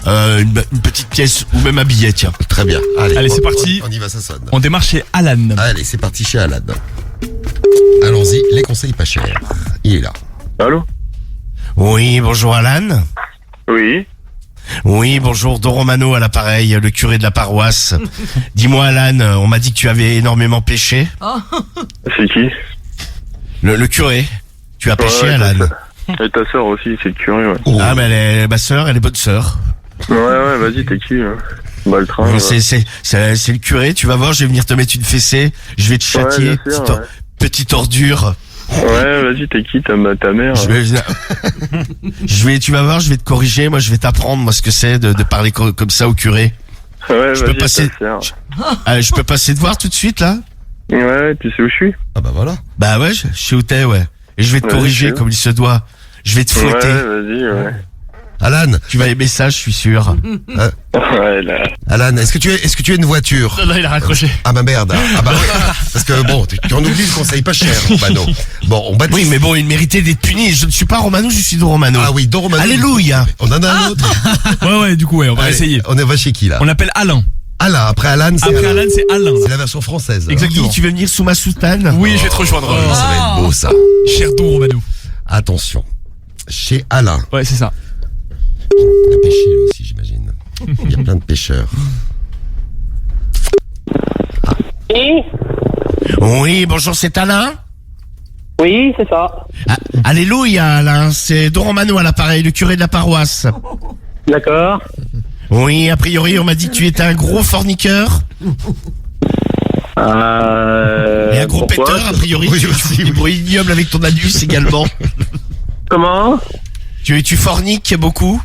une petite pièce ou même un billet, tiens. Très bien. Allez, c'est parti. On y va, ça sonne. On démarre chez Alan. Allez, c'est parti chez Alan. Allons-y, les conseils pas chers. Il est là. Allô? Oui, bonjour Alan. Oui. Oui, bonjour, Don Romano à l'appareil, le curé de la paroisse. Dis-moi Alan, on m'a dit que tu avais énormément péché. C'est qui? Le curé. Tu as péché, Alan. Et ta sœur aussi, c'est le curé, ouais. Ah, mais ma sœur, elle est bonne sœur. Ouais, vas-y, t'es qui, hein? Bah, le train. C'est le curé, tu vas voir, je vais venir te mettre une fessée, je vais te châtier, Ouais, bien sûr, petite ordure. Ouais, vas-y, t'es qui, ta mère? Tu vas voir, je vais te corriger, moi je vais t'apprendre, moi, ce que c'est de parler comme ça au curé. Ouais, je peux passer te voir tout de suite, là? Ouais, tu sais où je suis? Ah bah voilà. Bah ouais, je sais où t'es, ouais. Et je vais te corriger comme il se doit. Je vais te fouetter. Ouais, vas-y, ouais. Alan, tu vas aimer ça, je suis sûr. Ouais, là. Alan, est-ce que tu as une voiture? Non, il a raccroché. Ah bah merde. Ah bah ouais. Parce que bon, tu en oublies le conseil pas cher, Romano. Bon, on baptise. Oui, mais bon, il méritait d'être puni. Je ne suis pas Romano, je suis Don Romano. Ah oui, Don Romano. Alléluia. On en a un autre. Ouais, du coup, on va essayer. On va chez qui là? On l'appelle Alain. Alain, après Alan, c'est Alain. C'est Alain. C'est la version française. Exactement. Tu veux venir sous ma soutane? Oui, je vais te rejoindre. Ça va être beau ça. Cher Don Romano. Attention. Chez Alain. Ouais, c'est ça. Il a pêché aussi, j'imagine. Il y a plein de pêcheurs. Oui, bonjour, c'est Alain? Oui, c'est ça. Alléluia, Alain. C'est Don Romano à l'appareil, le curé de la paroisse. D'accord. Oui, a priori, on m'a dit que tu étais un gros forniqueur. Et un gros péteur, a priori. Oui, tu fais des bruits ignobles avec ton anus également. Comment? Tu forniques beaucoup?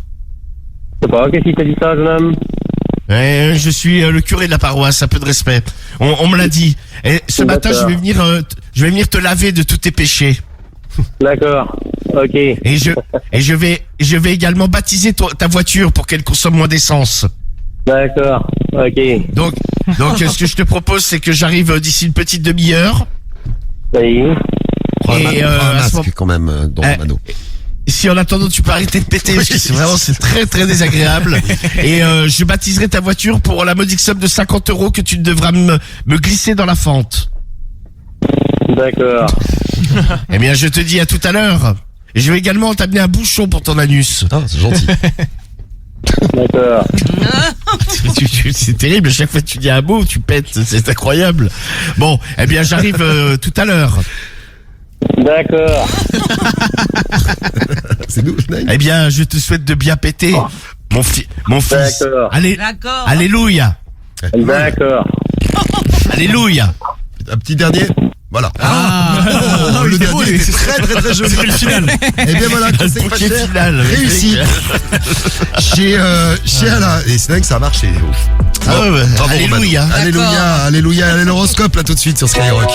Je sais pas, qu'est-ce qui t'a dit ça, jeune homme? Je suis le curé de la paroisse, un peu de respect. On me l'a dit. Et ce matin, je vais venir te laver de tous tes péchés. D'accord. Ok. Et je vais également baptiser ta voiture pour qu'elle consomme moins d'essence. D'accord. Ok. Donc, ce que je te propose, c'est que j'arrive d'ici une petite demi-heure. Oui. Prends un masque quand même, Don Romano. Si en attendant tu peux arrêter de péter, parce que c'est très très désagréable. Et je baptiserai ta voiture pour la modique somme de 50 € que tu devras me glisser dans la fente. D'accord. Eh bien, je te dis à tout à l'heure. Et je vais également t'amener un bouchon pour ton anus. Ah, c'est gentil. D'accord. C'est terrible, à chaque fois que tu dis un mot, tu pètes, c'est incroyable. Bon, eh bien j'arrive tout à l'heure. D'accord. C'est nous. Eh bien, je te souhaite de bien péter, mon fils. D'accord. Alléluia. D'accord. Alléluia. Un petit dernier. Voilà. Le dernier était très joli. C'était le final. Et bien voilà, conseil pas cher, réussi. Chez Alain. Et c'est dingue que ça a marché. Alors, bravo, alléluia. Alléluia. Allez, l'horoscope là tout de suite sur Skyrock.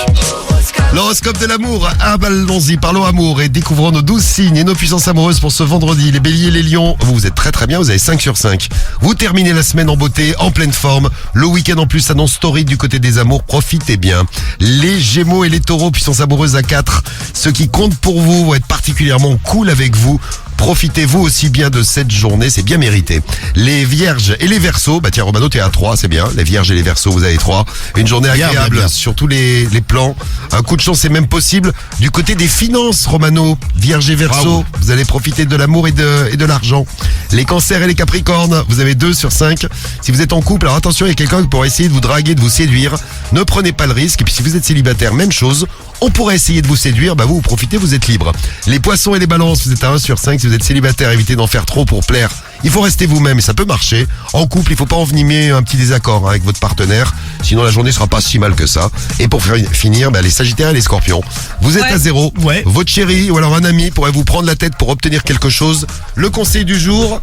L'horoscope de l'amour. Allons-y, parlons amour et découvrons nos 12 signes et nos puissances amoureuses pour ce vendredi. Les béliers, les lions, vous êtes très bien, vous avez 5 sur 5. Vous terminez la semaine en beauté, en pleine forme. Le week-end en plus s'annonce torride du côté des amours, profitez bien. Les gémeaux et les taureaux, puissance amoureuse à 4. Ceux qui comptent pour vous vont être particulièrement cool avec vous. Profitez-vous aussi bien de cette journée, c'est bien mérité. Les vierges et les verseaux, tiens Romano t'es à 3, c'est bien. Les vierges et les verseaux, vous avez 3. Une journée agréable sur tous les plans. Un coup de chance est même possible du côté des finances, Romano. Vierge et verseaux, vous allez profiter de l'amour et de l'argent. Les cancers et les capricornes, vous avez 2 sur 5. Si vous êtes en couple, alors attention, il y a quelqu'un qui pourrait essayer de vous draguer, de vous séduire. Ne prenez pas le risque. Et puis si vous êtes célibataire, même chose. On pourrait essayer de vous séduire, vous profitez, vous êtes libre. Les poissons et les balances, vous êtes à 1 sur 5. Si vous êtes célibataire, évitez d'en faire trop pour plaire. Il faut rester vous-même et ça peut marcher. En couple, il faut pas envenimer un petit désaccord avec votre partenaire. Sinon, la journée sera pas si mal que ça. Et pour finir, les sagittaires et les scorpions. Vous êtes à 0. Votre chéri ou alors un ami pourrait vous prendre la tête pour obtenir quelque chose. Le conseil du jour,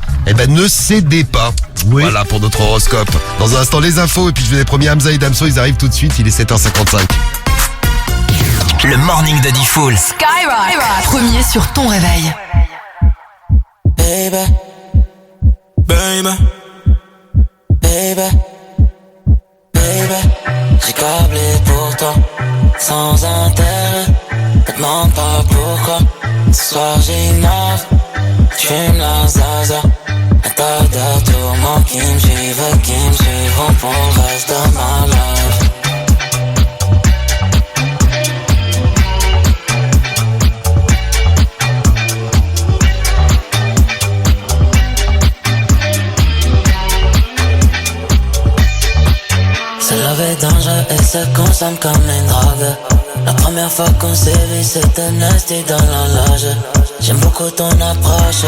ne cédez pas. Voilà pour notre horoscope. Dans un instant, les infos. Et puis, je vous ai promis Hamza et Damso, ils arrivent tout de suite. Il est 7h55. Le morning de Diffoul. Skyrock, premier sur ton réveil. Baby, j'ai câblé pour toi, sans intérêt. Ne demande pas pourquoi. Ce soir j'innove, j'fume la zaza. Un tas de tourments qui me suivront pour le reste de ma life. Ce love est dangereux et se consomme comme une drogue. La première fois qu'on s'est vu, c'était nasty dans la loge. J'aime beaucoup ton approche.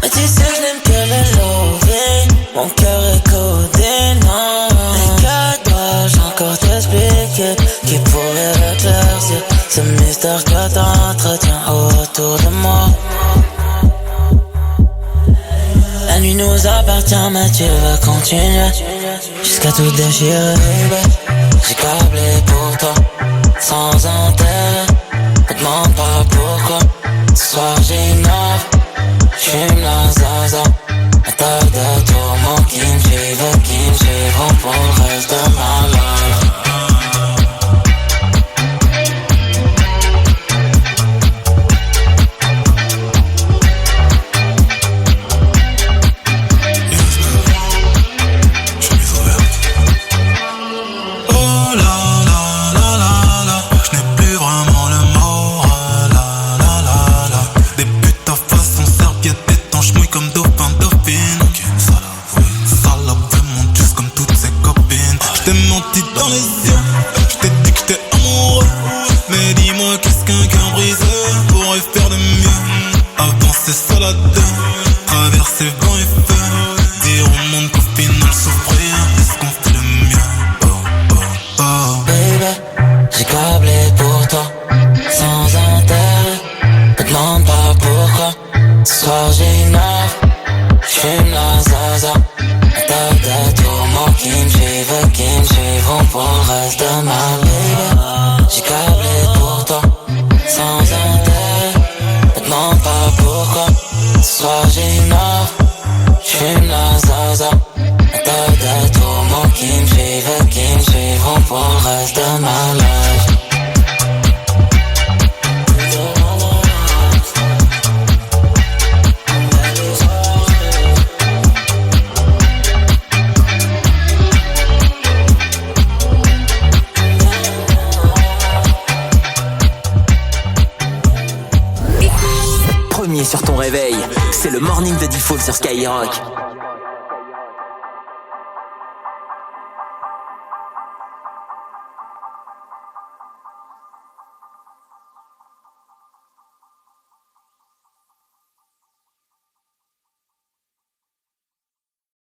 Mais tu sais, je n'aime que le loving. Mon cœur est codé, non. Mais que dois-je encore t'expliquer qui pourrait l'éclaircir ce mystère que t'entretiens autour de moi? La nuit nous appartient, mais tu veux continuer jusqu'à tout déchirer, baby. J'ai câblé pour toi, sans intérêt. Ne demande pas pourquoi. Ce soir j'innove, j'fume la zaza. Un tas de tourments qui me suivront pour le reste de ma life. Traverser vent et feu, dire au monde qu'au final souffrir, est-ce qu'on fait le mieux? Baby, j'ai câblé pour toi, sans intérêt. Ne demande pas pourquoi. Ce soir j'innove, j'fume la zaza. Un tas de tourments qui me suivront pour le reste de ma vie. J'ai câblé pour toi, sans intérêt. Ne demande pas pourquoi. Ce soir j'innove, j'fume la zaza. Un tas de tourments qui me suivront pour le reste de ma life. Premier sur ton réveil, c'est le morning de Diffoul sur Skyrock.